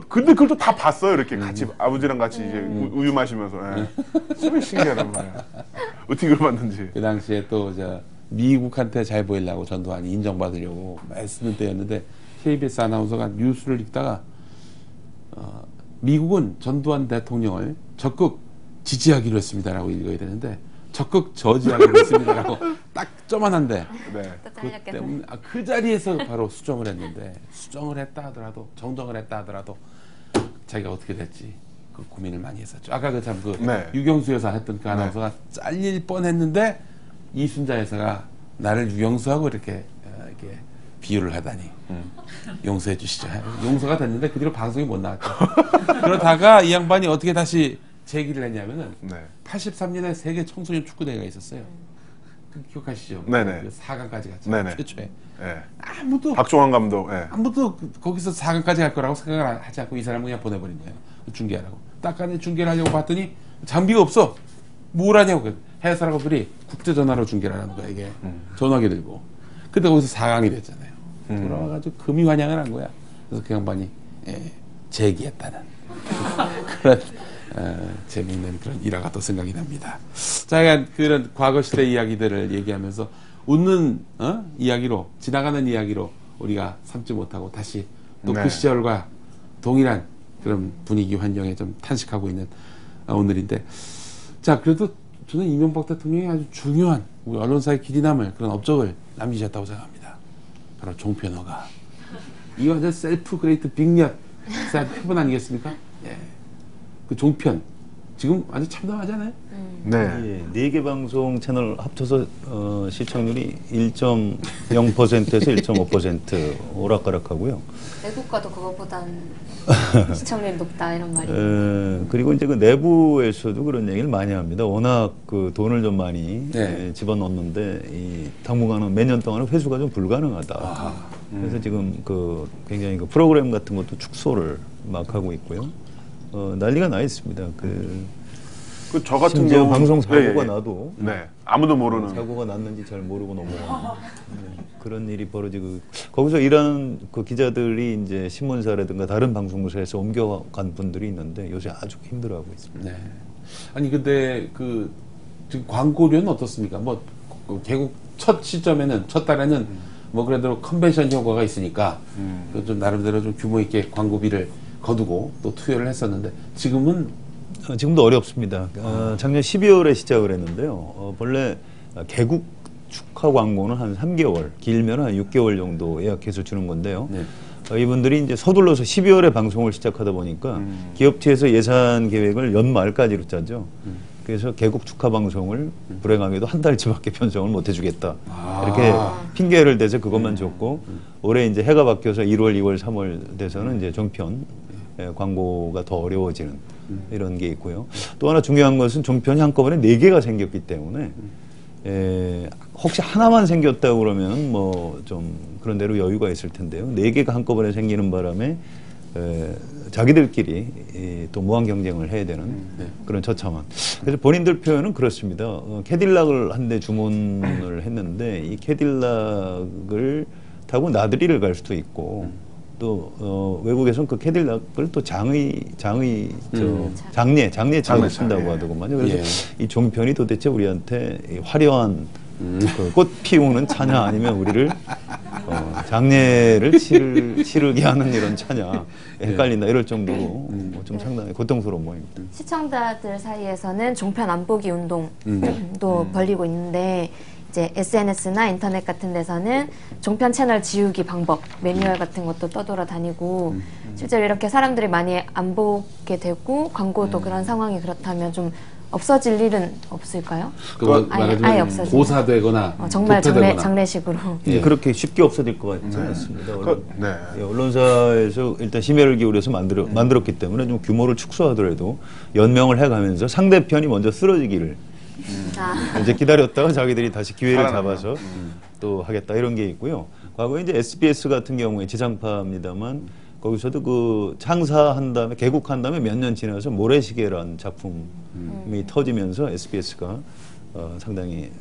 근데 그걸 또 다 봤어요. 이렇게 같이 아버지랑 같이 이제 우유 마시면서. 정말 신기하단 말이야. 어떻게 그걸 봤는지. 그 당시에 또 미국한테 잘 보이려고 전두환이 인정받으려고 말쓰는 때였는데 KBS 아나운서가 뉴스를 읽다가 미국은 전두환 대통령을 적극 지지하기로 했습니다라고 읽어야 되는데 적극 저지하기로 했습니다라고 딱 쪼만한데 그 때문에 그 자리에서 바로 수정을 했는데 수정을 했다 하더라도 정정을 했다 하더라도 자기가 어떻게 됐지 그 고민을 많이 했었죠. 아까 유경수 여사 했던 그 아나운서가 잘릴 뻔했는데 이순자 여사가 나를 유경수하고 이렇게 비유를 하다니 용서해 주시죠. 용서가 됐는데 그 뒤로 방송이 못 나왔죠. 그러다가 이 양반이 어떻게 다시 제기를 했냐면은 83년에 세계 청소년 축구대회가 있었어요. 그 기억하시죠? 네네. 그 4강까지 갔죠. 최초에. 아무도 박종환 감독. 아무도 거기서 4강까지 갈 거라고 생각을 하지 않고 이 사람을 그냥 보내버린 거예요. 중계하라고. 딱 간에 중계를 하려고 봤더니 장비가 없어. 뭘 하냐고. 해설하고들이 국제전화로 중계를 하는 거야 이게. 전화기 들고. 근데 거기서 4강이 됐잖아요. 돌아와가지고 금이 환영을 한 거야. 그래서 그 양반이 제기했다는 그런 재미있는 그런 일화가 또 생각이 납니다. 자, 그런 과거 시대 이야기들을 얘기하면서 웃는 이야기로 지나가는 이야기로 우리가 삼지 못하고 다시 또 그 시절과 동일한 그런 분위기 환경에 좀 탄식하고 있는 오늘인데, 자 그래도 저는 이명박 대통령이 아주 중요한 우리 언론사의 길이 남을 그런 업적을 남기셨다고 생각합니다. 바로 종편어가 이거 완전 셀프 그레이트 빅엿 해본 아니겠습니까? 그 종편 지금 아주 참담하잖아요. 네. 4개 방송 채널 합쳐서 시청률이 1.0%에서 1.5% 오락가락하고요. 외국과도 그거보단 시청률이 높다 이런 말이. 그리고 이제 그 내부에서도 그런 얘기를 많이 합니다. 워낙 그 돈을 좀 많이 집어넣는데 이 당분간은 몇 년 동안은 회수가 좀 불가능하다. 그래서 지금 그 굉장히 그 프로그램 같은 것도 축소를 막 하고 있고요. 난리가 나 있습니다. 저 같은 경우 방송 사고가 나도 아무도 모르는 사고가 났는지 잘 모르고 넘어가는 그런 일이 벌어지고, 거기서 일하는 그 기자들이 이제 신문사라든가 다른 방송사에서 옮겨간 분들이 있는데 요새 아주 힘들어하고 있습니다. 네. 아니 근데 그 지금 광고료는 어떻습니까? 뭐 개국 첫 시점에는 첫 달에는 뭐 그래도 컨벤션 효과가 있으니까 좀 나름대로 좀 규모 있게 광고비를 거두고 또 투여를 했었는데 지금도 어렵습니다. 작년 12월에 시작을 했는데요. 본래 개국 축하 광고는 한 3개월, 길면 한 6개월 정도 예약해서 주는 건데요. 이분들이 이제 서둘러서 12월에 방송을 시작하다 보니까 기업체에서 예산 계획을 연말까지로 짜죠. 그래서 개국 축하 방송을 불행하게도 한 달치밖에 편성을 못 해주겠다. 이렇게 핑계를 대서 그것만 줬고, 올해 이제 해가 바뀌어서 1월, 2월, 3월 돼서는 이제 종편 광고가 더 어려워지는 이런 게 있고요. 또 하나 중요한 것은 종편이 한꺼번에 4개가 생겼기 때문에 혹시 하나만 생겼다고 그러면 뭐 좀 그런 대로 여유가 있을 텐데요. 4개가 한꺼번에 생기는 바람에 자기들끼리 또 무한 경쟁을 해야 되는 그런 처참한. 그래서 본인들 표현은 그렇습니다. 캐딜락을 한 대 주문을 했는데 이 캐딜락을 타고 나들이를 갈 수도 있고 또 외국에서는 그 캐딜락을 또 장의차로 쓴다고 하더구만요. 그래서 이 종편이 도대체 우리한테 이 화려한 그 꽃 피우는 차냐 아니면 우리를 장례를 치르게 하는 이런 차냐 헷갈린다 이럴 정도로 좀 상당히 고통스러운 모임입니다. 시청자들 사이에서는 종편 안 보기 운동도 벌리고 있는데 이제 SNS나 인터넷 같은 데서는 종편 채널 지우기 방법, 매뉴얼 같은 것도 떠돌아다니고 실제로 이렇게 사람들이 많이 안 보게 되고 광고도 그런 상황이 그렇다면 좀 없어질 일은 없을까요? 아예 없어질 고사되거나 정말 장례식으로 그렇게 쉽게 없어질 것 같지 않습니다. 언론사에서 일단 심혈을 기울여서 만들었기 때문에 좀 규모를 축소하더라도 연명을 해가면서 상대편이 먼저 쓰러지기를 이제 기다렸다가 자기들이 다시 기회를 잡아서 또 하겠다 이런 게 있고요. 과거에 이제 SBS 같은 경우에 지상파입니다만 거기서도 그 창사한 다음에 개국한 다음에 몇 년 지나서 모래시계라는 작품이 터지면서 SBS가 상당히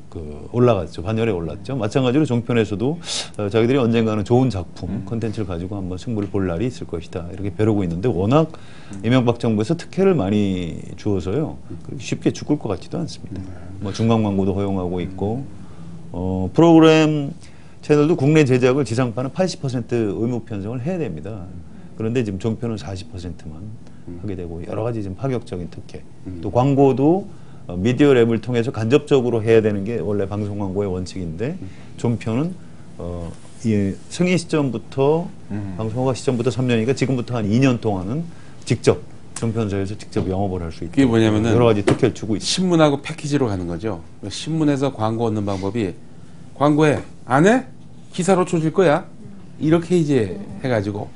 올라갔죠. 반열에 올랐죠. 마찬가지로 종편에서도 자기들이 언젠가는 좋은 작품, 콘텐츠를 가지고 한번 승부를 볼 날이 있을 것이다. 이렇게 벼르고 있는데 워낙 이명박 정부에서 특혜를 많이 주어서요. 쉽게 죽을 것 같지도 않습니다. 뭐 중간 광고도 허용하고 있고 프로그램 채널도 국내 제작을 지상파는 80% 의무 편성을 해야 됩니다. 그런데 지금 종편은 40%만 하게 되고 여러 가지 지금 파격적인 특혜. 또 광고도 미디어 랩을 통해서 간접적으로 해야 되는 게 원래 방송 광고의 원칙인데 종편은 이 승인 시점부터 방송 허가 시점부터 3년이니까 지금부터 한 2년 동안은 직접 종편사에서 직접 영업을 할 수 있고 그게 뭐냐면은 여러 가지 특혜를 주고 있습니다. 신문하고 패키지로 가는 거죠. 신문에서 광고 얻는 방법이 광고에 안 해? 기사로 조질 거야. 이렇게 이제 해가지고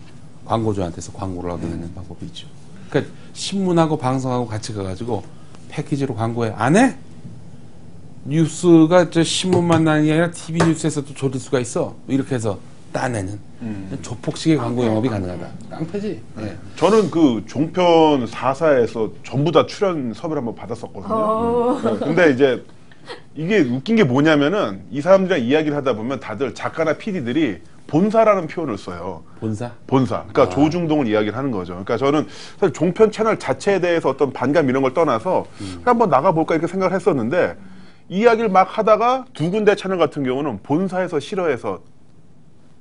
광고주한테서 광고를 얻어내는 방법이 있죠. 그러니까 신문하고 방송하고 같이 가가지고 패키지로 광고에 안 해? 뉴스가 저 신문만 나는 게 아니라 TV 뉴스에서도 조질 수가 있어. 이렇게 해서 따내는 조폭식의 광고 영업이 가능하다. 깡패지. 네. 저는 그 종편 4사에서 전부 다 출연 섭외를 한번 받았었거든요. 네. 근데 이제 이게 웃긴 게 뭐냐면은 이 사람들이랑 이야기를 하다 보면 다들 작가나 PD들이 본사라는 표현을 써요. 본사? 본사. 그러니까 조중동을 이야기를 하는 거죠. 그러니까 저는 사실 종편 채널 자체에 대해서 어떤 반감 이런 걸 떠나서 한번 나가볼까 이렇게 생각을 했었는데 이야기를 막 하다가 두 군데 채널 같은 경우는 본사에서 싫어해서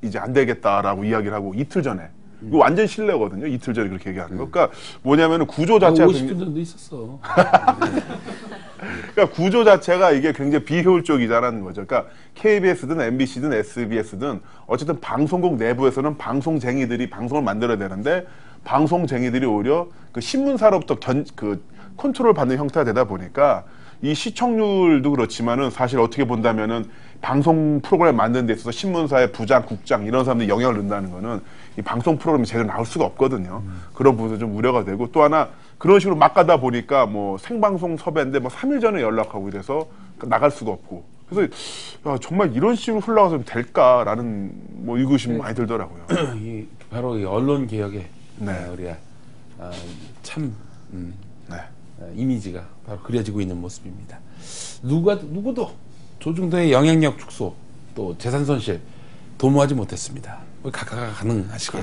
이제 안 되겠다라고 이야기를 하고 이틀 전에 이거 완전 신뢰거든요. 이틀 전에 그렇게 얘기하는 거. 그러니까 뭐냐면은 구조 자체가 50분 정도 있었어. 그러니까 구조 자체가 이게 굉장히 비효율적이다라는 거죠. 그러니까 KBS든 MBC든 SBS든 어쨌든 방송국 내부에서는 방송쟁이들이 방송을 만들어야 되는데 방송쟁이들이 오히려 그 신문사로부터 컨트롤 받는 형태가 되다 보니까 이 시청률도 그렇지만은 사실 어떻게 본다면은 방송 프로그램 만드는 데 있어서 신문사의 부장, 국장 이런 사람들이 영향을 넣는다는 거는 이 방송 프로그램이 제대로 나올 수가 없거든요. 그런 부분도 좀 우려가 되고 또 하나 그런 식으로 막 가다 보니까 뭐 생방송 섭외인데 뭐 3일 전에 연락하고 이래서 나갈 수가 없고 그래서 야, 정말 이런 식으로 흘러가서 될까라는 뭐 의구심이 많이 들더라고요. 바로 이 언론 개혁에 네. 우리가 참 이미지가 바로 그려지고 있는 모습입니다. 누구도 조중동의 영향력 축소 또 재산 손실 도모하지 못했습니다. 각각 가능하시게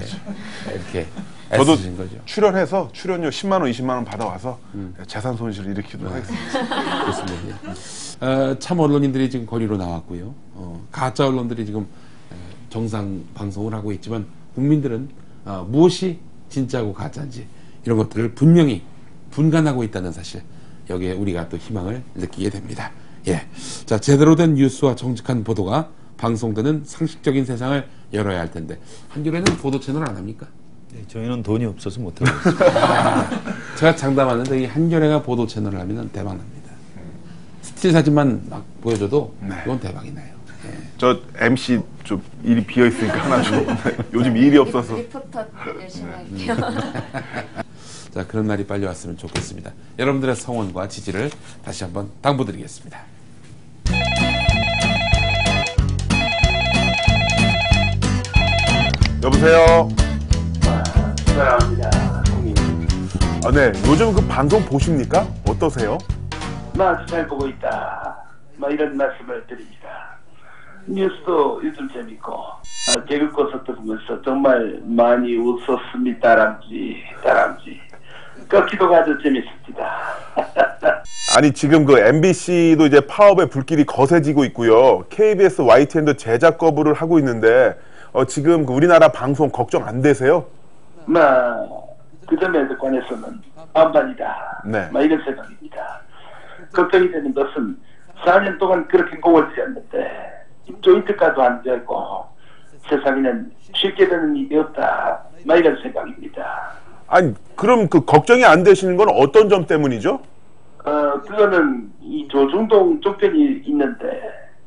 이렇게 애쓰신 거죠. 출연해서 출연료 10만 원, 20만 원 받아와서 재산 손실을 일으키도록 하겠습니다. 그렇습니다. 참 언론인들이 지금 거리로 나왔고요. 가짜 언론들이 지금 정상 방송을 하고 있지만 국민들은 무엇이 진짜고 가짜인지 이런 것들을 분명히 분간하고 있다는 사실 여기에 우리가 또 희망을 느끼게 됩니다. 예, 자 제대로 된 뉴스와 정직한 보도가 방송되는 상식적인 세상을 열어야 할 텐데 한겨레는 보도 채널 안 합니까? 네, 저희는 돈이 없어서 못하고 있습니다. 제가 장담하는데 이 한겨레가 보도 채널을 하면 대박 납니다. 스틸 사진만 막 보여줘도 이건 대박이 나요. 예. 저 MC 좀 일이 비어 있으니까 하나 좀 요즘 일이 없어서 리포터 열심히 할게요. 자 그런 날이 빨리 왔으면 좋겠습니다. 여러분들의 성원과 지지를 다시 한번 당부드리겠습니다. 여보세요. 네. 네. 요즘 그 방송 보십니까? 어떠세요? 아주 잘 보고 있다. 이런 말씀을 드립니다. 뉴스도 요즘 재밌고 개그 콘서트 보면서 정말 많이 웃었습니다. 다람쥐. 꺾기도가 아주 재밌습니다. 아니 지금 그 MBC도 이제 파업의 불길이 거세지고 있고요. KBS, YTN도 제작 거부를 하고 있는데 지금 그 우리나라 방송 걱정 안 되세요? 그 점에 관해서는 반반이다. 네. 이런 생각입니다. 걱정이 되는 것은 4년 동안 그렇게 공을 들였는데 조인트가도 안 되고 세상에는 쉽게 되는 일이 없다. 이런 생각입니다. 아니 그럼 그 걱정이 안 되시는 건 어떤 점 때문이죠? 그거는 이 조중동 쪽편이 있는데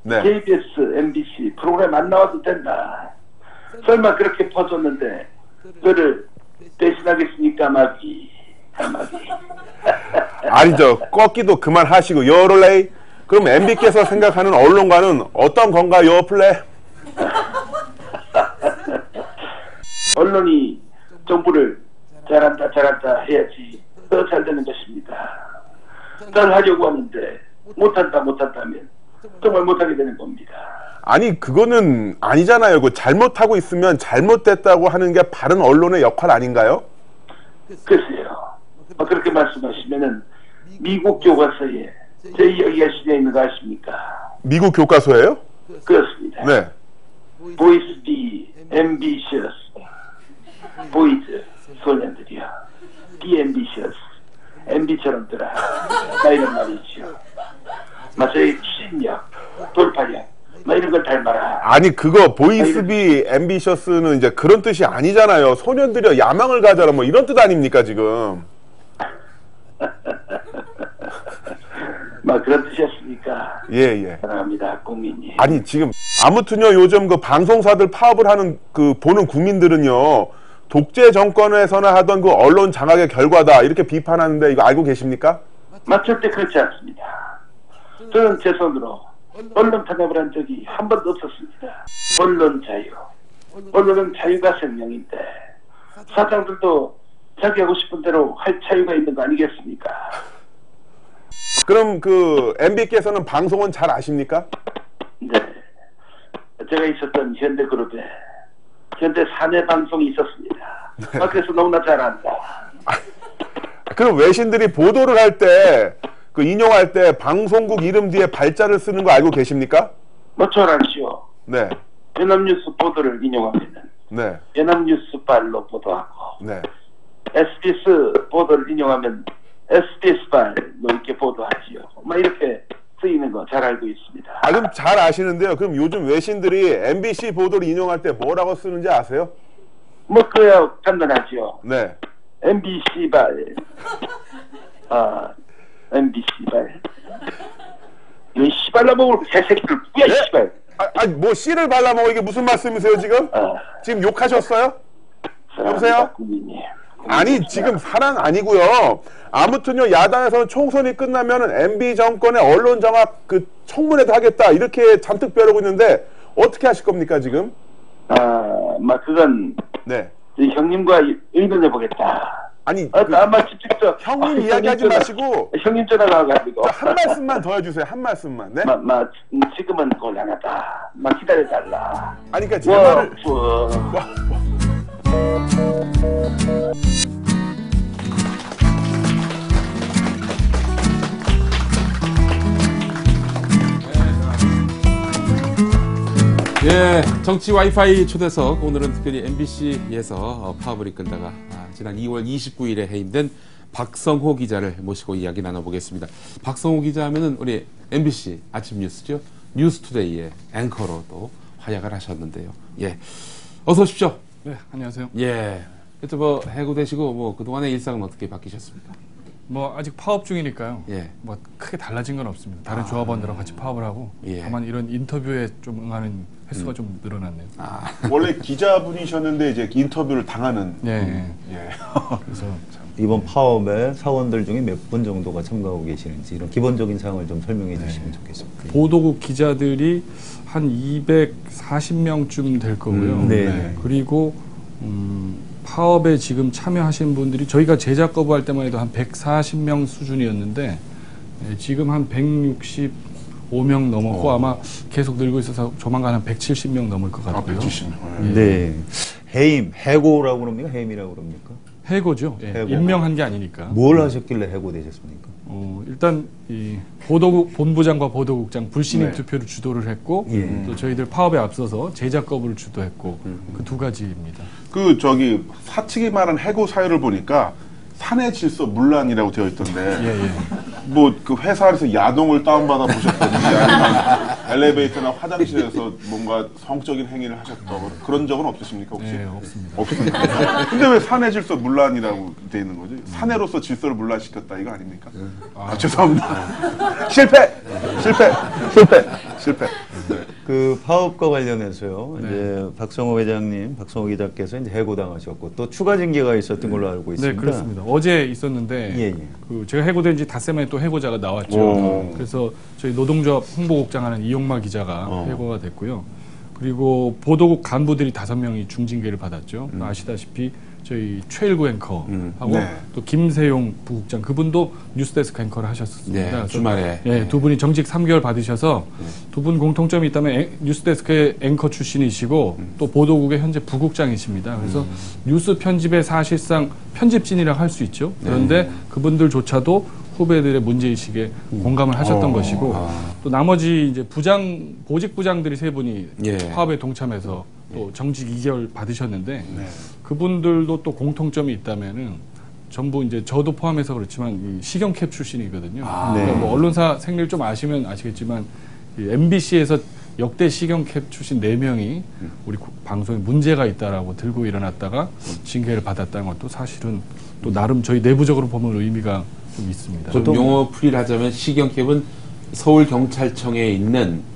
네. KBS, MBC 프로그램 안 나와도 된다. 설마 그렇게 퍼줬는데 그거를 대신하겠습니까? 마귀. 아니 꺾기도 그만하시고 요럴레이. 그럼 MB께서 생각하는 언론과는 어떤 건가요, 플레? 언론이 정부를 잘한다 해야지 더 잘 되는 것입니다. 잘 하려고 하는데 못한다면 정말 못하게 되는 겁니다. 아니 그거는 아니잖아요. 그 잘못하고 있으면 잘못됐다고 하는 게 바른 언론의 역할 아닌가요? 글쎄요. 그렇게 말씀하시면은 미국 교과서에 제 이야기가 실려 있는 거 아십니까? 미국 교과서예요? 그렇습니다. 네. Boys be ambitious. 보이즈 소년들이요. Be ambitious. MB처럼 들아. 이런 말이죠. 저의 추진력, 돌파력, 이런 걸 닮아라. 아니 그거 보이스비 앰비셔스는 이제 그런 뜻이 아니잖아요. 소년들이여 야망을 가져라 이런 뜻 아닙니까 지금? 그런 뜻이었습니까? 예. 사랑합니다 국민이. 아니 지금 아무튼요 요즘 그 방송사들 파업을 하는 그 보는 국민들은요 독재 정권에서나 하던 그 언론 장악의 결과다 이렇게 비판하는데 이거 알고 계십니까? 절대 그렇지 않습니다. 저는 제 손으로 언론 탄압을 한 적이 한 번도 없었습니다. 언론 자유. 언론은 자유가 생명인데 사장들도 자기 하고 싶은 대로 할 자유가 있는 거 아니겠습니까? 그럼 그 MB께서는 방송은 잘 아십니까? 네. 제가 있었던 현대그룹에 현대 사내 방송이 있었습니다. 그래서 너무나 잘 안다. 그럼 외신들이 보도를 할 때 그 인용할 때 방송국 이름 뒤에 발자를 쓰는 거 알고 계십니까? 잘 알지요. 네. 연합뉴스 보도를 인용하면은 네. 연합뉴스발로 보도하고 네. SBS 보도를 인용하면 SBS발로 이렇게 보도하지요. 이렇게 쓰이는 거 잘 알고 있습니다. 그럼 잘 아시는데요. 그럼 요즘 외신들이 MBC 보도를 인용할 때 뭐라고 쓰는지 아세요? 그야 간단하지요. 네. MBC발. MBC발. 이 씨발라 먹을 개새끼들 뭐야 씨발. 뭐 씨를 발라먹어 이게 무슨 말씀이세요 지금? 지금 욕하셨어요? 여보세요? 아니 지금 사랑 아니고요. 아무튼요 야당에서는 총선이 끝나면은 MB 정권의 언론 장악 그 청문회도 하겠다 이렇게 잔뜩 벼르고 있는데 어떻게 하실 겁니까 지금? 그건 네. 형님과 의논해 보겠다. 아니 직접 형님 이야기하지 마시고 형님 전화가 가지고 한 말씀만 더 해주세요. 한 말씀만. 네? 지금은 곤란하다. 기다려달라. 아니 그러니까 제 말을 예, 정치 와이파이 초대석. 오늘은 특별히 MBC에서 파업을 이끌다가 지난 2월 29일에 해임된 박성호 기자를 모시고 이야기 나눠보겠습니다. 박성호 기자 하면은 우리 MBC 아침 뉴스죠. 뉴스투데이의 앵커로 또 활약을 하셨는데요. 예, 어서 오십시오. 네, 안녕하세요. 예, 해고되시고 그동안의 일상은 어떻게 바뀌셨습니까? 아직 파업 중이니까요. 예. 크게 달라진 건 없습니다. 다른 조합원들하고 같이 파업을 하고 다만 이런 인터뷰에 좀 응하는 횟수가 좀 늘어났네요. 원래 기자분이셨는데 이제 인터뷰를 당하는. 예. 그래서 이번 파업에 사원들 중에 몇 분 정도가 참가하고 계시는지 이런 기본적인 사항을 좀 설명해 주시면 좋겠습니다. 보도국 기자들이 한 240명쯤 될 거고요. 네. 그리고 파업에 지금 참여하신 분들이 저희가 제작 거부할 때만 해도 한 140명 수준이었는데 지금 한 165명 넘었고 아마 계속 늘고 있어서 조만간 한 170명 넘을 것 같고요. 170명. 네. 해임, 해고라고 그럽니까? 해임이라고 그럽니까? 해고죠. 예, 해고. 임명한 게 아니니까. 뭘 하셨길래 해고되셨습니까? 일단 이 보도국 본부장과 보도국장 불신임 네. 투표를 주도를 했고 예. 또 저희들 파업에 앞서서 제작 거부를 주도했고 그 두 가지입니다. 그 저기 사측이 말한 해고 사유를 보니까 사내 질서 문란이라고 되어 있던데 뭐 그 회사에서 야동을 다운받아 보셨다든지 아니면 엘리베이터나 화장실에서 뭔가 성적인 행위를 하셨다고 그런 적은 없으십니까 혹시? 네, 없습니다. 없습니다. 근데 왜 사내 질서 문란이라고 되어 있는 거지? 사내로서 질서를 문란시켰다 이거 아닙니까? 죄송합니다. 실패. 네. 그 파업과 관련해서요. 이제 박성호 회장님, 박성호 기자께서 이제 해고당하셨고 또 추가 징계가 있었던 걸로 알고 있습니다. 네, 그렇습니다. 어제 있었는데 그 제가 해고된 지 닷새 만에 또 해고자가 나왔죠. 그래서 저희 노동조합 홍보국장하는 이용마 기자가 해고가 됐고요. 그리고 보도국 간부들이 5명이 중징계를 받았죠. 아시다시피 저희 최일구 앵커하고 또 김세용 부국장 그분도 뉴스데스크 앵커를 하셨습니다. 네, 주말에. 네, 두 분이 정직 3개월 받으셔서 두 분 공통점이 있다면 뉴스데스크의 앵커 출신이시고 또 보도국의 현재 부국장이십니다. 그래서 뉴스 편집에 사실상 편집진이라고 할 수 있죠. 그런데 그분들조차도 후배들의 문제의식에 공감을 하셨던 것이고 또 나머지 이제 보직 부장들이 3분이 파업에 동참해서 또 정직 2개월 받으셨는데 그분들도 또 공통점이 있다면은 전부 이제 저도 포함해서 그렇지만 이 식용캡 출신이거든요. 그러니까 뭐 언론사 생리를 좀 아시면 아시겠지만 이 MBC에서 역대 식용캡 출신 4명이 우리 방송에 문제가 있다라고 들고 일어났다가 징계를 받았다는 것도 사실은 또 나름 저희 내부적으로 보면 의미가 좀 있습니다. 좀 용어 풀이를 하자면 식용캡은 서울경찰청에 있는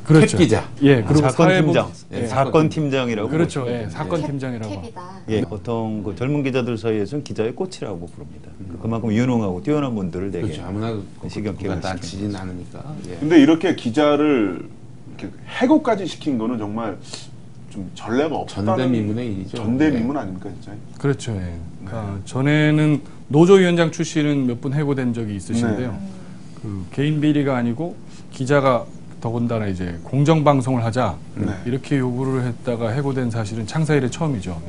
그렇죠. 캡 기자. 예, 그리고 사건팀장. 사건팀장이라고. 그렇죠. 예, 사건팀장이라고. 예, 보통 그 젊은 기자들 사이에서는 기자의 꽃이라고 부릅니다. 그만큼 유능하고 뛰어난 분들을 되게. 그렇죠. 아무나 식용캡을 따지진 않으니까. 예. 근데 이렇게 기자를 이렇게 해고까지 시킨 거는 정말 좀 전례가 없다는 전대미문의 일이죠. 전대미문 아닙니까 진짜? 그렇죠. 예. 그러니까 전에는 노조위원장 출신은 몇 분 해고된 적이 있으신데요. 그 개인 비리가 아니고 기자가 더군다나 이제 공정방송을 하자 이렇게 요구를 했다가 해고된 사실은 창사 이래 처음이죠.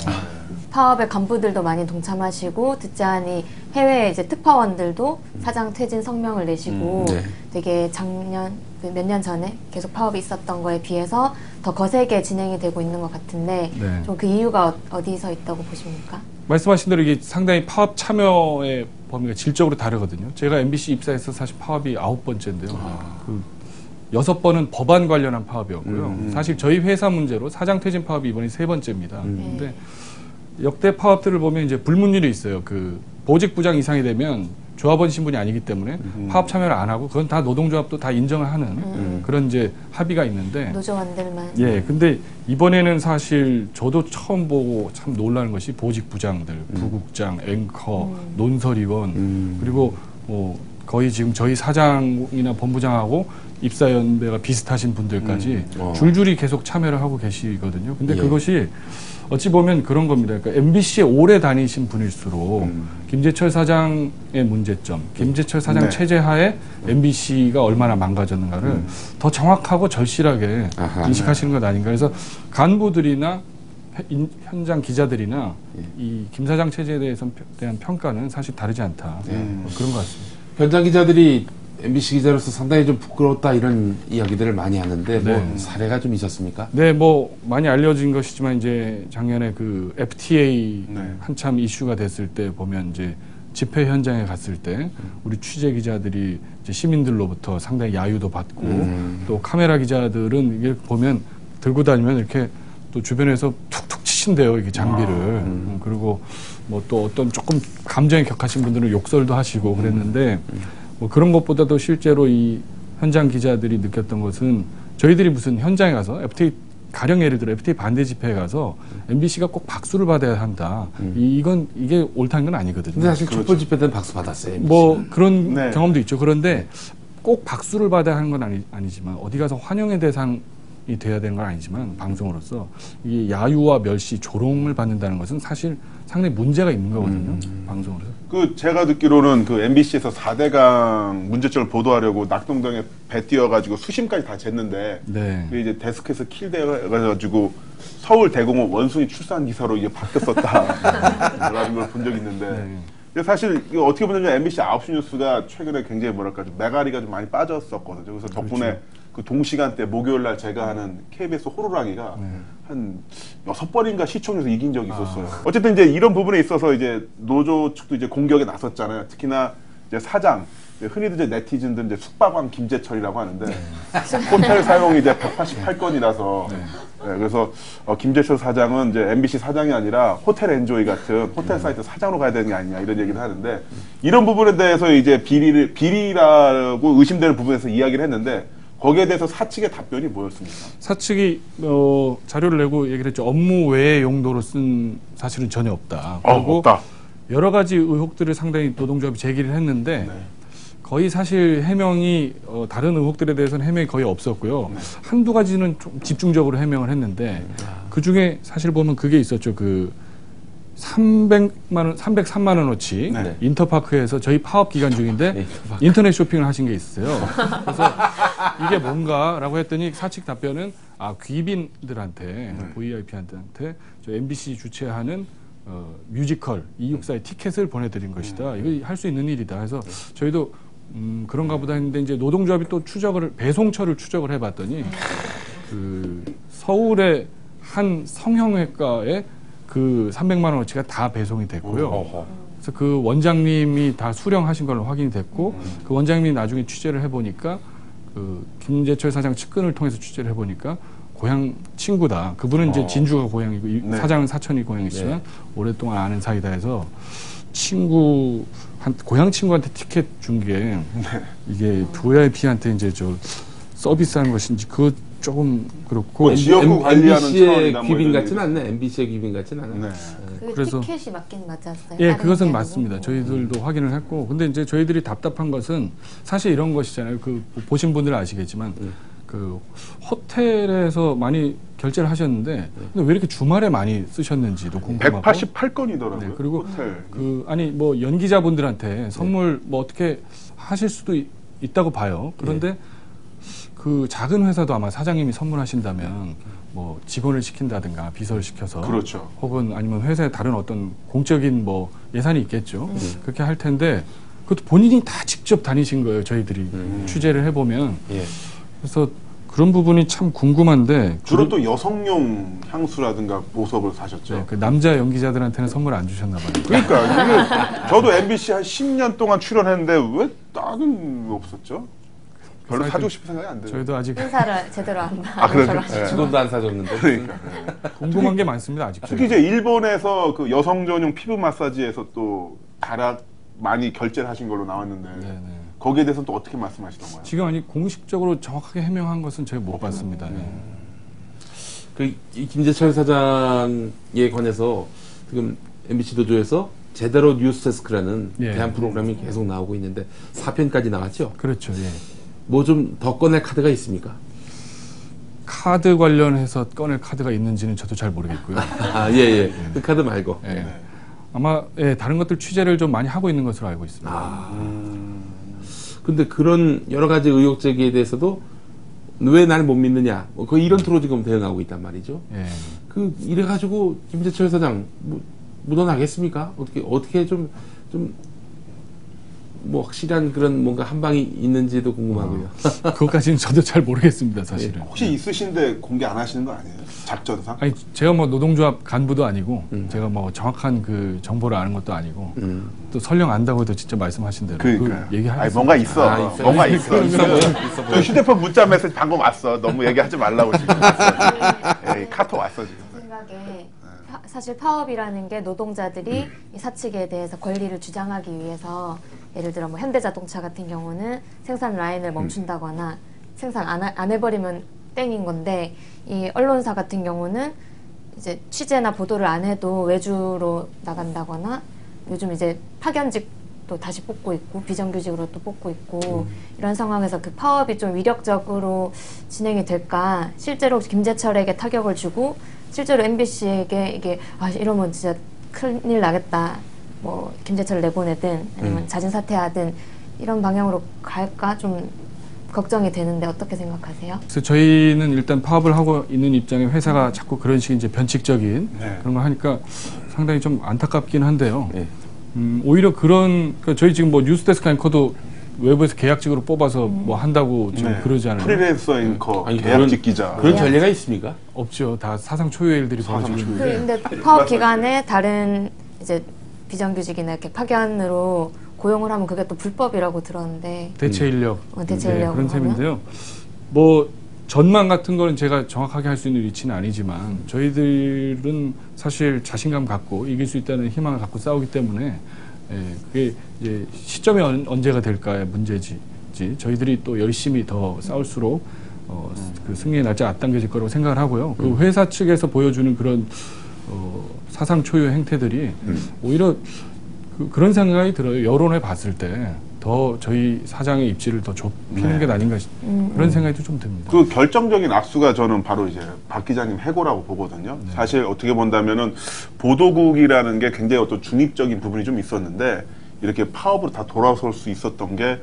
파업의 간부들도 많이 동참하시고 듣자하니 해외 이제 특파원들도 사장 퇴진 성명을 내시고 되게 작년 몇 년 전에 계속 파업이 있었던 거에 비해서 더 거세게 진행이 되고 있는 것 같은데 좀 그 이유가 어디서 있다고 보십니까? 말씀하신 대로 이게 상당히 파업 참여의 범위가 질적으로 다르거든요. 제가 MBC 입사해서 사실 파업이 9번째인데요. 그 6번은 법안 관련한 파업이었고요. 사실 저희 회사 문제로 사장 퇴진 파업이 이번이 3번째입니다. 근데 역대 파업들을 보면 이제 불문율이 있어요. 그 보직 부장 이상이 되면 조합원 신분이 아니기 때문에 파업 참여를 안 하고 그건 다 노동조합도 다 인정을 하는 그런 이제 합의가 있는데 노조원들만. 예, 근데 이번에는 사실 저도 처음 보고 참 놀라는 것이 보직 부장들, 부국장, 앵커, 논설위원 그리고 뭐 거의 지금 저희 사장이나 본부장하고 입사연배가 비슷하신 분들까지 줄줄이 계속 참여를 하고 계시거든요. 근데 그것이 어찌 보면 그런 겁니다. 그러니까 MBC에 오래 다니신 분일수록 김재철 사장의 문제점, 김재철 사장 체제 하에 MBC가 얼마나 망가졌는가를 더 정확하고 절실하게 인식하시는 것 아닌가. 그래서 간부들이나 현장 기자들이나 이 김 사장 체제에 대한 평가는 사실 다르지 않다. 그런 것 같습니다. 현장 기자들이 MBC 기자로서 상당히 좀 부끄럽다 이런 이야기들을 많이 하는데 뭐 사례가 좀 있었습니까? 네, 뭐 많이 알려진 것이지만 이제 작년에 그 FTA 한참 이슈가 됐을 때 보면 이제 집회 현장에 갔을 때 우리 취재 기자들이 이제 시민들로부터 상당히 야유도 받고 또 카메라 기자들은 이게 보면 들고 다니면 이렇게 또 주변에서 툭툭 치신대요, 이게 장비를. 그리고 뭐 또 어떤 조금 감정이 격하신 분들은 욕설도 하시고 그랬는데 뭐 그런 것보다도 실제로 이 현장 기자들이 느꼈던 것은 저희들이 무슨 현장에 가서 FTA 가령 예를 들어 FTA 반대 집회에 가서 MBC가 꼭 박수를 받아야 한다. 이게 옳다는 건 아니거든요. 근데 사실 촛불 집회 때는 박수 받았어요. MBC. 뭐 그런 경험도 있죠. 그런데 꼭 박수를 받아야 하는 건 아니지만 어디 가서 환영의 대상이 돼야 되는 건 아니지만 방송으로서 이 야유와 멸시, 조롱을 받는다는 것은 사실 상당히 문제가 있는 거거든요. 방송으로서. 그 제가 듣기로는 그 MBC에서 4대강 문제점을 보도하려고 낙동강에 배 띄워가지고 수심까지 다 쟀는데 네. 그게 이제 데스크에서 킬돼가지고 서울 대공원 원숭이 출산 기사로 이게 바뀌었었다라는 걸 본 적이 있는데. 네. 근데 사실 이거 어떻게 보면 MBC 9시 뉴스가 최근에 굉장히 뭐랄까 좀 메가리가 좀 많이 빠졌었거든요. 그래서 덕분에 그렇죠. 그 동시간대 목요일 날 제가 하는 KBS 호루라기가 한 6번인가 시청률에서 이긴 적이 있었어요. 어쨌든 이제 이런 부분에 있어서 이제 노조 측도 이제 공격에 나섰잖아요. 특히나 이제 사장, 흔히들 이제 네티즌들 이제 숙박왕 김재철이라고 하는데 호텔 사용이 이제 188건이라서 그래서 김재철 사장은 이제 MBC 사장이 아니라 호텔 엔조이 같은 호텔 사이트 사장으로 가야 되는 게 아니냐 이런 얘기를 하는데 이런 부분에 대해서 이제 비리라고 의심되는 부분에서 이야기를 했는데 거기에 대해서 사측의 답변이 뭐였습니까? 사측이 자료를 내고 얘기를 했죠. 업무 외의 용도로 쓴 사실은 전혀 없다. 그리고 없다. 여러 가지 의혹들을 상당히 노동조합이 제기를 했는데 거의 사실 해명이 다른 의혹들에 대해서는 해명이 거의 없었고요. 한두 가지는 좀 집중적으로 해명을 했는데 그중에 사실 보면 그게 있었죠. 그 303만 원어치 인터파크에서 저희 파업 기간 중인데 인터넷 쇼핑을 하신 게 있어요. 그래서 이게 뭔가라고 했더니 사측 답변은 귀빈들한테 VIP한테 저 MBC 주최하는 뮤지컬 264의 티켓을 보내드린 것이다. 이거 할 수 있는 일이다. 그래서 저희도 그런가 보다 했는데 이제 노동조합이 또 배송처를 추적을 해봤더니 그 서울의 한 성형외과에 그 300만 원어치가 다 배송이 됐고요. 그래서 그 원장님이 다 수령하신 걸로 확인이 됐고 그 원장님이 나중에 취재를 해보니까 그 김재철 사장 측근을 통해서 취재를 해보니까 고향 친구다. 그분은 이제 진주가 고향이고 사장은 사천이 고향이지만 오랫동안 아는 사이다 해서 고향 친구한테 티켓 준 게 이게 VIP한테 이제 저 서비스하는 것인지 그거 조금 그렇고 지역구 관리하는 MBC의 귀빈 같지는 않네. MBC의 귀빈 같지는 않아. 그래서 티켓이 맞긴 맞았어요. 예, 그것은 맞습니다. 저희들도 확인을 했고, 근데 이제 저희들이 답답한 것은 사실 이런 것이잖아요. 그 보신 분들은 아시겠지만 그 호텔에서 많이 결제를 하셨는데 근데 왜 이렇게 주말에 많이 쓰셨는지도 궁금하고 188건이더라고요. 네, 그리고 호텔. 뭐 연기자분들한테 선물 뭐 어떻게 하실 수도 있다고 봐요. 그런데 그 작은 회사도 아마 사장님이 선물하신다면 뭐 직원을 시킨다든가 비서를 시켜서 그렇죠. 혹은 아니면 회사에 다른 어떤 공적인 뭐 예산이 있겠죠. 그렇게 할 텐데 그것도 본인이 다 직접 다니신 거예요. 저희들이 취재를 해보면. 그래서 그런 부분이 참 궁금한데 주로 또 여성용 향수라든가 보석을 사셨죠. 네, 그 남자 연기자들한테는 선물 안 주셨나 봐요. 그러니까 이게 저도 MBC 한 10년 동안 출연했는데 왜 딱은 없었죠? 별로 사주고 싶은 생각이 안 들어요. 저희도 아직 행사를 제대로 안 그래요? 직원도 안 사줬는데. 그러니까. 궁금한 게 많습니다. 아직. 특히 이제 일본에서 그 여성 전용 피부 마사지에서 또 가락 많이 결제를 하신 걸로 나왔는데 거기에 대해서는 또 어떻게 말씀하시던가요? 지금 아니 공식적으로 정확하게 해명한 것은 제가 못 봤습니다. 이 김재철 사장에 관해서 지금 MBC 노조에서 제대로 뉴스데스크라는 대한 프로그램이 계속 나오고 있는데 4편까지 나갔죠? 그렇죠. 뭐 좀 더 꺼낼 카드가 있습니까? 카드 관련해서 꺼낼 카드가 있는지는 저도 잘 모르겠고요. 그 카드 말고. 아마 다른 것들 취재를 좀 많이 하고 있는 것으로 알고 있습니다. 근데 그런 여러 가지 의혹 제기에 대해서도 왜 날 못 믿느냐, 그 이런 토로 지금 대응하고 있단 말이죠. 이래가지고 김재철 사장 묻어나겠습니까? 어떻게 좀 뭐 확실한 그런 뭔가 한 방이 있는지도 궁금하고요. 그것까지는 저도 잘 모르겠습니다, 사실은. 혹시 있으신데 공개 안 하시는 거 아니에요? 작전상? 아니, 제가 뭐 노동조합 간부도 아니고, 제가 뭐 정확한 그 정보를 아는 것도 아니고, 또 설령 안다고 해도 진짜 말씀하신 대로. 그러니까요. 얘기하겠습니다. 뭔가 있어. 뭔가 있어. 저 휴대폰 문자 메시지 방금 왔어. 너무 얘기하지 말라고 지금. 카톡 왔어, 지금. 생각에 사실 파업이라는 게 노동자들이 이 사측에 대해서 권리를 주장하기 위해서 예를 들어 뭐 현대자동차 같은 경우는 생산 라인을 멈춘다거나 생산 안 해버리면 땡인 건데 이 언론사 같은 경우는 이제 취재나 보도를 안 해도 외주로 나간다거나 요즘 이제 파견직 또 다시 뽑고 있고 비정규직으로 또 뽑고 있고 이런 상황에서 그 파업이 좀 위력적으로 진행이 될까, 실제로 김재철에게 타격을 주고 실제로 MBC에게 이게 이러면 진짜 큰일 나겠다, 뭐 김재철을 내보내든 아니면 자진 사퇴하든 이런 방향으로 갈까 좀 걱정이 되는데 어떻게 생각하세요? 그래서 저희는 일단 파업을 하고 있는 입장에 회사가 자꾸 그런 식의 이제 변칙적인 그런 걸 하니까 상당히 좀 안타깝긴 한데요. 오히려 그러니까 저희 지금 뭐 뉴스데스크 앵커도 외부에서 계약직으로 뽑아서 뭐 한다고 지금 그러지 않아요? 프리랜서 앵커, 계약직 기자. 그런 전례가 있습니까? 없죠. 다 사상 초유의 일들이 벌어지고 있는데. 근데 파업 기간에 다른 이제 비정규직이나 이렇게 파견으로 고용을 하면 그게 또 불법이라고 들었는데. 대체 인력. 대체 인력. 그런 셈인데요. 뭐 전망 같은 거는 제가 정확하게 할 수 있는 위치는 아니지만 저희들은 사실 자신감 갖고 이길 수 있다는 희망을 갖고 싸우기 때문에 그게 이제 시점이 언제가 될까의 문제지. 저희들이 또 열심히 더 싸울수록 그 승리의 날짜 앞당겨질 거라고 생각을 하고요. 그 회사 측에서 보여주는 그런 사상 초유 행태들이 오히려 그런 생각이 들어요. 여론을 봤을 때 더 저희 사장의 입지를 더 좁히는 게 아닌가 그런 생각이 좀 듭니다. 그 결정적인 악수가 저는 바로 이제 박 기자님 해고라고 보거든요. 사실 어떻게 본다면은 보도국이라는 게 굉장히 어떤 중립적인 부분이 좀 있었는데 이렇게 파업으로 다 돌아설 수 있었던 게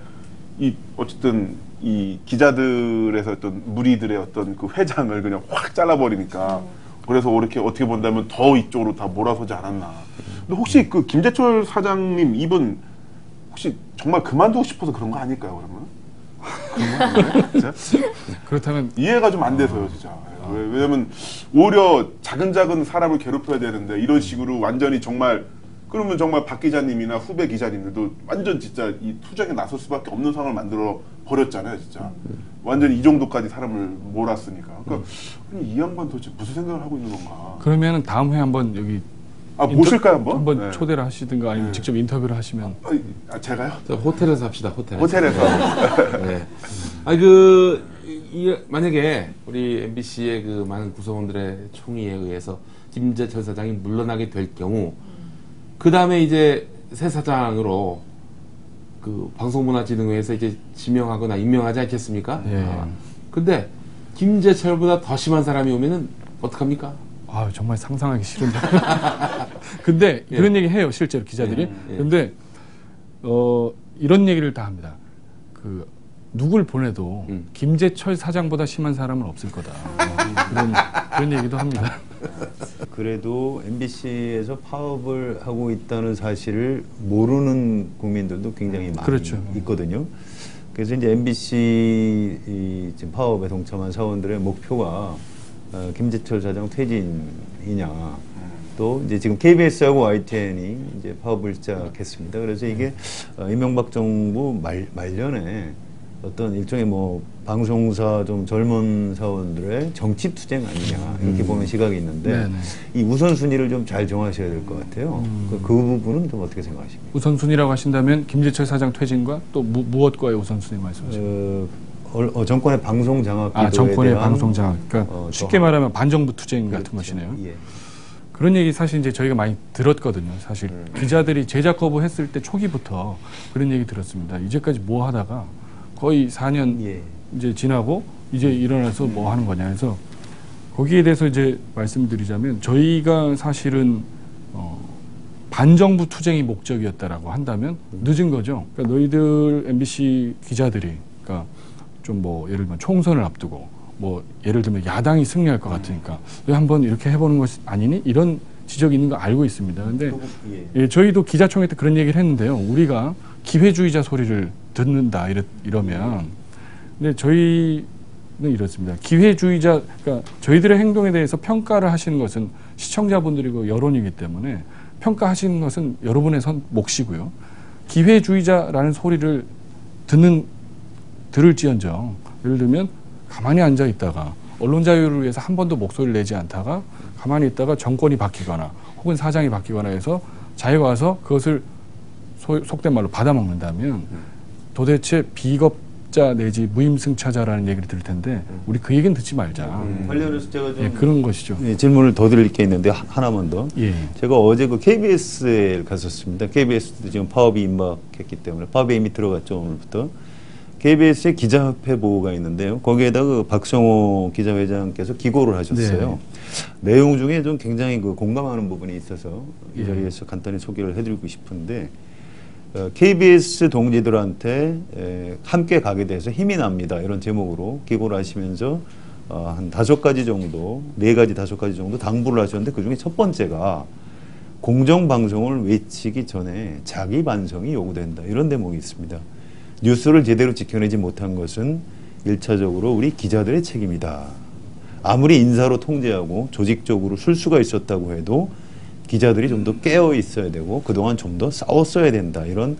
이 어쨌든 이 기자들에서 어떤 무리들의 어떤 그 회장을 그냥 확 잘라버리니까 그래서 이렇게 어떻게 본다면 더 이쪽으로 다 몰아서지 않았나. 근데 혹시 그 김재철 사장님 이분 혹시 정말 그만두고 싶어서 그런 거 아닐까요, 그러면? 그런 거 아니에요? 진짜? 그렇다면 이해가 좀 안 돼서요, 진짜. 왜냐면 오히려 작은 사람을 괴롭혀야 되는데 이런 식으로 완전히 정말 그러면 정말 박 기자님이나 후배 기자님들도 완전 진짜 이 투쟁에 나설 수밖에 없는 상황을 만들어 버렸잖아요, 진짜. 완전 이 정도까지 사람을 몰았으니까. 그러니까 이 양반 도대체 무슨 생각을 하고 있는 건가? 그러면 다음 회 한번 여기 모실까요, 한번? 한번 초대를 하시든가 아니면 직접 인터뷰를 하시면. 제가요? 호텔에서 합시다, 호텔에서. 호텔에서. 네. 만약에 우리 MBC의 그 많은 구성원들의 총의에 의해서 김재철 사장이 물러나게 될 경우, 그 다음에 이제 새 사장으로 그 방송문화진흥회에서 이제 지명하거나 임명하지 않겠습니까? 근데 김재철보다 더 심한 사람이 오면은 어떡합니까? 정말 상상하기 싫은데. 근데 그런 얘기 해요, 실제로 기자들이. 근데 이런 얘기를 다 합니다. 누굴 보내도 김재철 사장보다 심한 사람은 없을 거다. 그런 얘기도 합니다. 그래도 MBC에서 파업을 하고 있다는 사실을 모르는 국민들도 굉장히 많이 있거든요. 그래서 이제 MBC 지금 파업에 동참한 사원들의 목표가 김재철 사장 퇴진이냐, 또 이제 지금 KBS하고 YTN이 이제 파업을 시작했습니다. 그래서 이게 이명박 정부 말년에 어떤 일종의 뭐 방송사 좀 젊은 사원들의 정치 투쟁 아니냐 이렇게 보는 시각이 있는데 이 우선순위를 좀 잘 정하셔야 될 것 같아요. 그 부분은 좀 어떻게 생각하십니까? 우선순위라고 하신다면 김재철 사장 퇴진과 또 무엇과의 우선순위 말씀하십니까? 정권의 방송 장악 기도에 정권의 대한 방송 장악. 그러니까 쉽게 말하면 반정부 투쟁 같은 것이네요. 그런 얘기 사실 이제 저희가 많이 들었거든요. 사실 기자들이 제작 거부했을 때 초기부터 그런 얘기 들었습니다. 이제까지 뭐 하다가 거의 4년 이제 지나고 이제 일어나서 뭐 하는 거냐 해서 거기에 대해서 이제 말씀드리자면 저희가 사실은 반정부 투쟁이 목적이었다라고 한다면 늦은 거죠. 그러니까 너희들 MBC 기자들이 그러니까 좀 뭐 예를 들면 총선을 앞두고 뭐 예를 들면 야당이 승리할 것 같으니까 왜 한번 이렇게 해보는 것이 아니니? 이런 지적이 있는 거 알고 있습니다. 근데 저희도 기자총회 때 그런 얘기를 했는데요. 우리가 기회주의자 소리를 듣는다 이러면 근데 저희는 이렇습니다. 기회주의자, 그러니까 저희들의 행동에 대해서 평가를 하시는 것은 시청자분들이고 여론이기 때문에 평가하시는 것은 여러분의 몫이고요. 기회주의자라는 소리를 들을지언정 예를 들면 가만히 앉아 있다가 언론 자유를 위해서 한 번도 목소리를 내지 않다가 가만히 있다가 정권이 바뀌거나 혹은 사장이 바뀌거나 해서 자기가 와서 그것을 속된 말로 받아먹는다면 도대체 무입자 내지 무임승차자라는 얘기를 들을 텐데 우리 그 얘기는 듣지 말자. 관련해서 제가 좀 그런 것이죠. 질문을 더 드릴 게 있는데 하나만 더. 예. 제가 어제 그 KBS에 갔었습니다. KBS도 지금 파업이 임박했기 때문에 파업에 이미 들어갔죠, 오늘부터. KBS의 기자협회 보고가 있는데요. 거기에다 그 박성호 기자회장께서 기고를 하셨어요. 네. 내용 중에 좀 굉장히 그 공감하는 부분이 있어서 이 자리에서 간단히 소개를 해드리고 싶은데 KBS 동지들한테 함께 가게 돼서 힘이 납니다. 이런 제목으로 기고를 하시면서 한 5가지 정도, 4가지, 5가지 정도 당부를 하셨는데 그중에 첫 번째가 공정방송을 외치기 전에 자기 반성이 요구된다. 이런 대목이 있습니다. 뉴스를 제대로 지켜내지 못한 것은 1차적으로 우리 기자들의 책임이다. 아무리 인사로 통제하고 조직적으로 술수가 있었다고 해도 기자들이 좀 더 깨어 있어야 되고 그동안 좀 더 싸웠어야 된다. 이런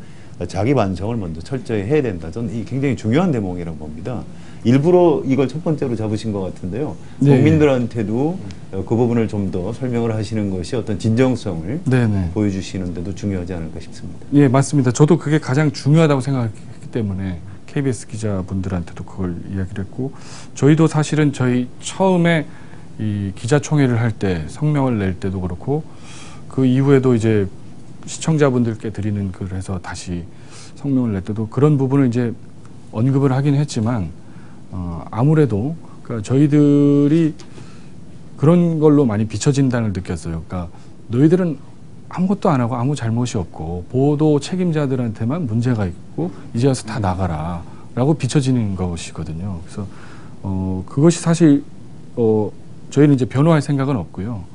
자기 반성을 먼저 철저히 해야 된다. 저는 이 굉장히 중요한 대목이라고 봅니다. 일부러 이걸 첫 번째로 잡으신 것 같은데요. 네. 국민들한테도 그 부분을 좀 더 설명을 하시는 것이 어떤 진정성을 보여주시는 데도 중요하지 않을까 싶습니다. 예, 맞습니다. 저도 그게 가장 중요하다고 생각했기 때문에 KBS 기자분들한테도 그걸 이야기를 했고 저희도 사실은 저희 처음에 이 기자총회를 할 때 성명을 낼 때도 그렇고 그 이후에도 이제 시청자분들께 드리는 글을 해서 다시 성명을 낼 때도 그런 부분을 이제 언급을 하긴 했지만 아무래도 그러니까 저희들이 그런 걸로 많이 비춰진다는 느꼈어요. 그러니까 너희들은 아무것도 안 하고 아무 잘못이 없고 보도 책임자들한테만 문제가 있고 이제 와서 다 나가라 라고 비춰지는 것이거든요. 그래서 그것이 사실 저희는 이제 변호할 생각은 없고요.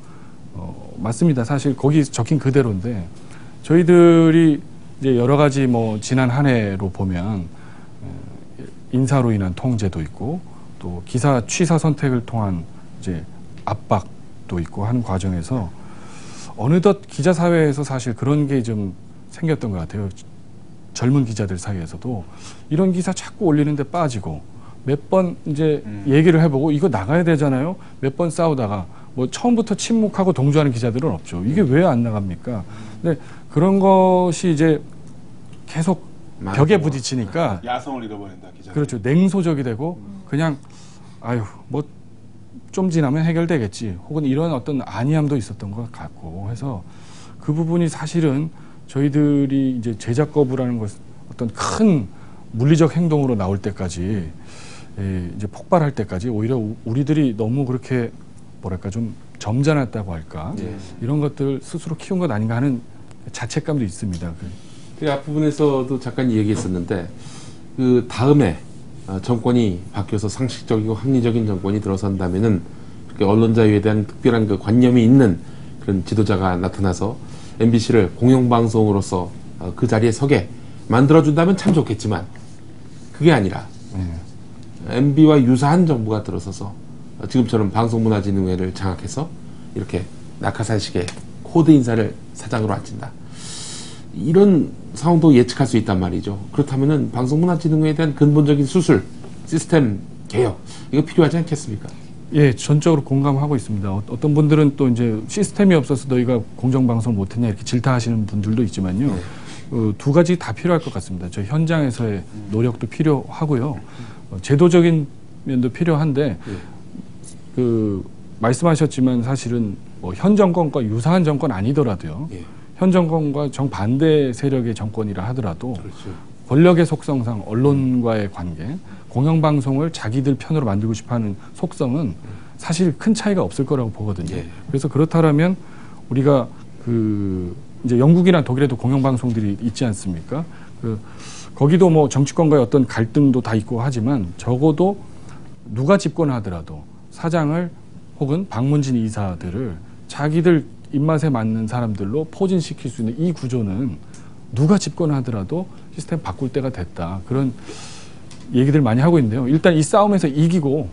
맞습니다. 사실 거기 적힌 그대로인데 저희들이 이제 여러 가지 뭐 지난 한 해로 보면 인사로 인한 통제도 있고 또 기사 취사 선택을 통한 이제 압박도 있고 한 과정에서 어느덧 기자 사회에서 사실 그런 게 좀 생겼던 것 같아요. 젊은 기자들 사이에서도 이런 기사 자꾸 올리는데 빠지고 몇 번 이제 얘기를 해보고 이거 나가야 되잖아요. 몇 번 싸우다가 뭐 처음부터 침묵하고 동조하는 기자들은 없죠. 이게 왜 안 나갑니까? 근데 그런 것이 이제 계속 벽에 부딪히니까 야성을 잃어버린다 기자. 그렇죠. 냉소적이 되고 그냥 아유 뭐 좀 지나면 해결되겠지. 혹은 이런 어떤 안이함도 있었던 것 같고 해서 그 부분이 사실은 저희들이 이제 제작 거부라는 것 어떤 큰 물리적 행동으로 나올 때까지 이제 폭발할 때까지 오히려 우리들이 너무 그렇게 뭐랄까 좀 점잖았다고 할까 이런 것들 스스로 키운 것 아닌가 하는 자책감도 있습니다. 그 앞부분에서도 잠깐 얘기했었는데 그 다음에 정권이 바뀌어서 상식적이고 합리적인 정권이 들어선다면은 언론 자유에 대한 특별한 그 관념이 있는 그런 지도자가 나타나서 MBC를 공영방송으로서 그 자리에 서게 만들어준다면 참 좋겠지만 그게 아니라 MB와 유사한 정부가 들어서서 지금처럼 방송문화진흥회를 장악해서 이렇게 낙하산식의 코드 인사를 사장으로 앉힌다. 이런 상황도 예측할 수 있단 말이죠. 그렇다면은 방송문화진흥회에 대한 근본적인 수술, 시스템 개혁 이거 필요하지 않겠습니까? 예, 전적으로 공감하고 있습니다. 어떤 분들은 또 이제 시스템이 없어서 너희가 공정방송을 못했냐 이렇게 질타하시는 분들도 있지만요. 두 가지 다 필요할 것 같습니다. 저 현장에서의 노력도 필요하고요. 제도적인 면도 필요한데 그 말씀하셨지만 사실은 뭐 현 정권과 유사한 정권 아니더라도요. 현 정권과 정반대 세력의 정권이라 하더라도 권력의 속성상 언론과의 관계, 공영방송을 자기들 편으로 만들고 싶어하는 속성은 사실 큰 차이가 없을 거라고 보거든요. 그래서 그렇다면 우리가 그 이제 영국이나 독일에도 공영방송들이 있지 않습니까? 거기도 뭐 정치권과의 어떤 갈등도 다 있고 하지만 적어도 누가 집권하더라도 사장을 혹은 방문진 이사들을 자기들 입맛에 맞는 사람들로 포진시킬 수 있는 이 구조는 누가 집권하더라도 시스템 바꿀 때가 됐다. 그런 얘기들 많이 하고 있는데요. 일단 이 싸움에서 이기고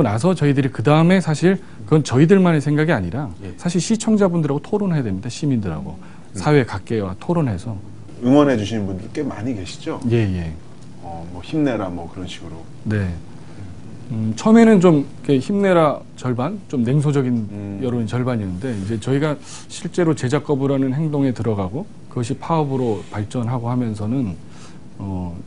나서 저희들이 그 다음에 사실 그건 저희들만의 생각이 아니라 사실 시청자분들하고 토론해야 됩니다. 시민들하고 사회 각계와 토론해서 응원해 주시는 분들 꽤 많이 계시죠? 예. 뭐 힘내라 뭐 그런 식으로. 네. 처음에는 좀 이렇게 힘내라 절반, 좀 냉소적인 여론이 절반이었는데 이제 저희가 실제로 제작 거부라는 행동에 들어가고 그것이 파업으로 발전하고 하면서는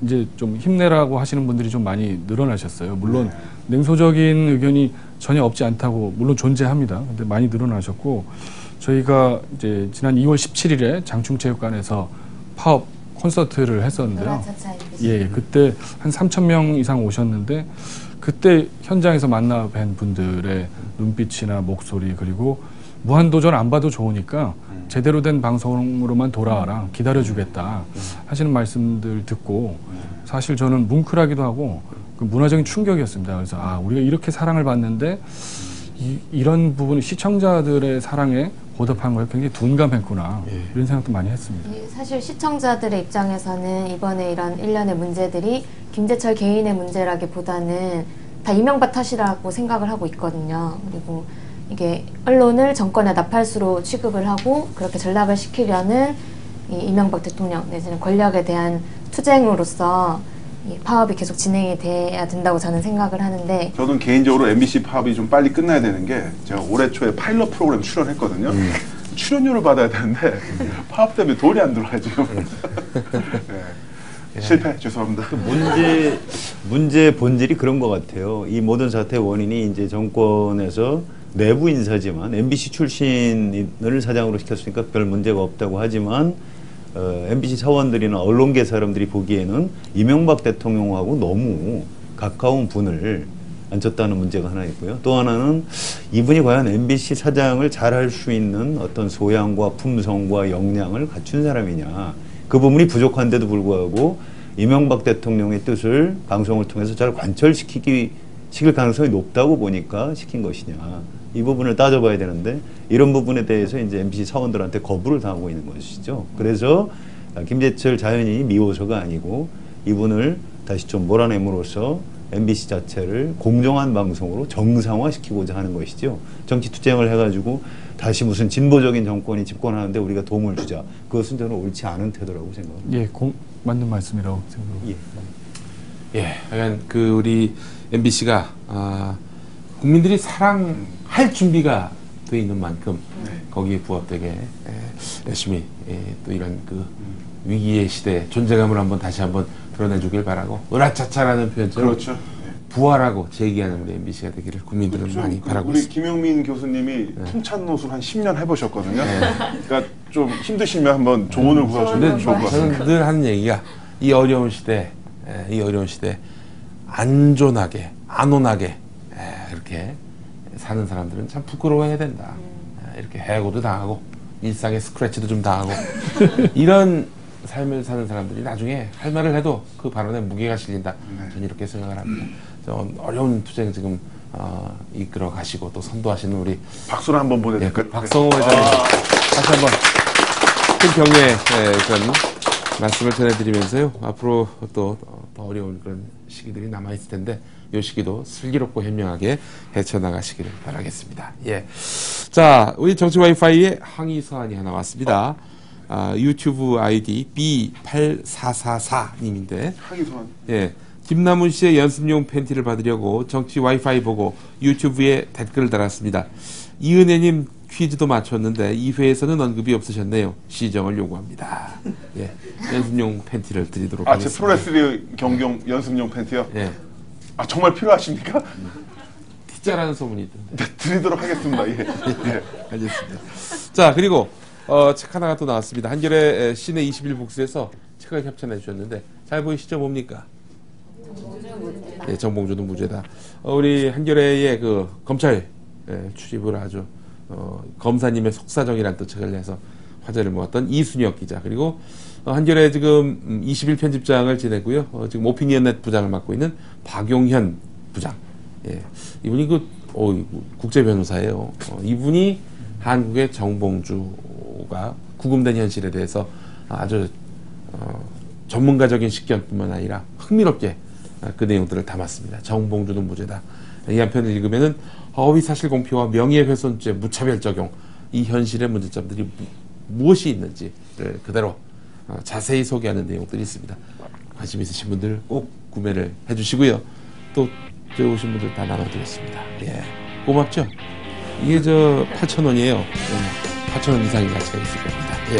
이제 좀 힘내라고 하시는 분들이 좀 많이 늘어나셨어요. 물론 냉소적인 의견이 전혀 없지 않다고 물론 존재합니다. 근데 많이 늘어나셨고 저희가 이제 지난 2월 17일에 장충체육관에서 파업 콘서트를 했었는데요. 예, 그때 한 3,000명 이상 오셨는데 그때 현장에서 만나 뵌 분들의 눈빛이나 목소리 그리고 무한도전 안 봐도 좋으니까 제대로 된 방송으로만 돌아와라 기다려주겠다 하시는 말씀들 듣고 사실 저는 뭉클하기도 하고 그 문화적인 충격이었습니다. 그래서 우리가 이렇게 사랑을 받는데 이런 부분이 시청자들의 사랑에 보답한 거에 굉장히 둔감했구나 이런 생각도 많이 했습니다. 사실 시청자들의 입장에서는 이번에 이런 일련의 문제들이 김재철 개인의 문제라기보다는 다 이명박 탓이라고 생각을 하고 있거든요. 그리고 이게 언론을 정권의 나팔수로 취급을 하고 그렇게 전락을 시키려는 이 이명박 대통령 내지는 권력에 대한 투쟁으로서 이 파업이 계속 진행이 돼야 된다고 저는 생각을 하는데 저는 개인적으로 MBC 파업이 좀 빨리 끝나야 되는 게 제가 올해 초에 파일럿 프로그램 출연했거든요. 출연료를 받아야 되는데 파업 때문에 돈이 안 들어와요 지금. 네. 실패 죄송합니다. 문제 본질이 그런 것 같아요. 이 모든 사태의 원인이 이제 정권에서 내부 인사지만 MBC 출신을 사장으로 시켰으니까 별 문제가 없다고 하지만 MBC 사원들이나 언론계 사람들이 보기에는 이명박 대통령하고 너무 가까운 분을 앉혔다는 문제가 하나 있고요. 또 하나는 이분이 과연 MBC 사장을 잘할 수 있는 어떤 소양과 품성과 역량을 갖춘 사람이냐. 그 부분이 부족한데도 불구하고 이명박 대통령의 뜻을 방송을 통해서 잘 관철시킬 가능성이 높다고 보니까 시킨 것이냐. 이 부분을 따져봐야 되는데 이런 부분에 대해서 이제 MBC 사원들한테 거부를 당하고 있는 것이죠. 그래서 김재철 자연인이 미워서가 아니고 이분을 다시 좀 몰아냄으로써 MBC 자체를 공정한 방송으로 정상화시키고자 하는 것이죠. 정치 투쟁을 해가지고 다시 무슨 진보적인 정권이 집권하는데 우리가 도움을 주자. 그것은 저는 옳지 않은 태도라고 생각합니다. 예, 맞는 말씀이라고 생각합니다. 예, 약간 그 우리 MBC가 국민들이 사랑할 준비가 돼 있는 만큼 거기에 부합되게 열심히 또 이런 그 위기의 시대 존재감을 다시 한번 드러내주길 바라고 으라차차라는 표현처럼 그렇죠. 부활하고 재기하는 우리 MBC가 되기를 국민들은 그렇죠. 많이 바라고 우리 있습니다. 김용민 교수님이 통찬 노술 한 10년 해보셨거든요. 그러니까 좀 힘드시면 한번 조언을 구하시면 좋을 것 같습니다. 저는 늘 하는 얘기가 이 어려운 시대 안전하게 안온하게 그렇게 사는 사람들은 참 부끄러워해야 된다. 이렇게 해고도 당하고 일상의 스크래치도 좀 당하고 이런 삶을 사는 사람들이 나중에 할 말을 해도 그 발언에 무게가 실린다. 저는 이렇게 생각을 합니다. 어려운 투쟁 지금 이끌어 가시고 또 선도하시는 우리 박수를 한번 보내드릴까요? 박성호 회장님 다시 한번 큰 격려의 그런 말씀을 전해드리면서요. 앞으로 또 더 어려운 그런 시기들이 남아있을 텐데 이 시기도 슬기롭고 현명하게 헤쳐나가시기를 바라겠습니다. 예. 자, 우리 정치 와이파이에 항의 서한이 하나 왔습니다. 유튜브 아이디 B8444님인데 항의 서한. 예. 김남훈 씨의 연습용 팬티를 받으려고 정치 와이파이 보고 유튜브에 댓글을 달았습니다. 이은혜님 퀴즈도 맞췄는데 2회에서는 언급이 없으셨네요. 시정을 요구합니다. 예, 연습용 팬티를 드리도록 하겠습니다. 제 프로레슬링 경경 연습용 팬티요? 예. 정말 필요하십니까? 티자라는 소문이 있던데. 네, 드리도록 하겠습니다. 예. 알겠습니다. 자, 그리고 책 하나가 또 나왔습니다. 한겨레 시내 21북스에서 책을 협찬해 주셨는데 잘 보이시죠? 뭡니까? 예, 정봉주는 무죄다. 우리 한겨레의 그 검찰 출입을 아주 검사님의 속사정이라는 또 책을 내서 화제를 모았던 이순혁 기자, 그리고 한겨레 지금 20일 편집장을 지내고요. 지금 오피니언넷 부장을 맡고 있는 박용현 부장. 예, 이분이 국제 변호사예요. 이분이 한국의 정봉주가 구금된 현실에 대해서 아주 전문가적인 식견뿐만 아니라 흥미롭게 그 내용들을 담았습니다. 정봉주는 무죄다. 이 한 편을 읽으면은 허위사실 공표와 명예훼손죄 무차별 적용, 이 현실의 문제점들이 무엇이 있는지를 그대로 자세히 소개하는 내용들이 있습니다. 관심 있으신 분들 꼭 구매를 해주시고요. 또 들어오신 분들 다 나눠드리겠습니다. 예, 고맙죠? 이게 8,000원이에요. 8,000원 이상의 가치가 있을 겁니다. 예.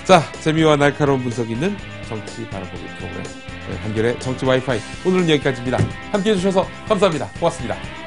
자, 재미와 날카로운 분석 있는 정치 바라보기 프로그램 한결의 정치 와이파이 오늘은 여기까지입니다. 함께해 주셔서 감사합니다. 고맙습니다.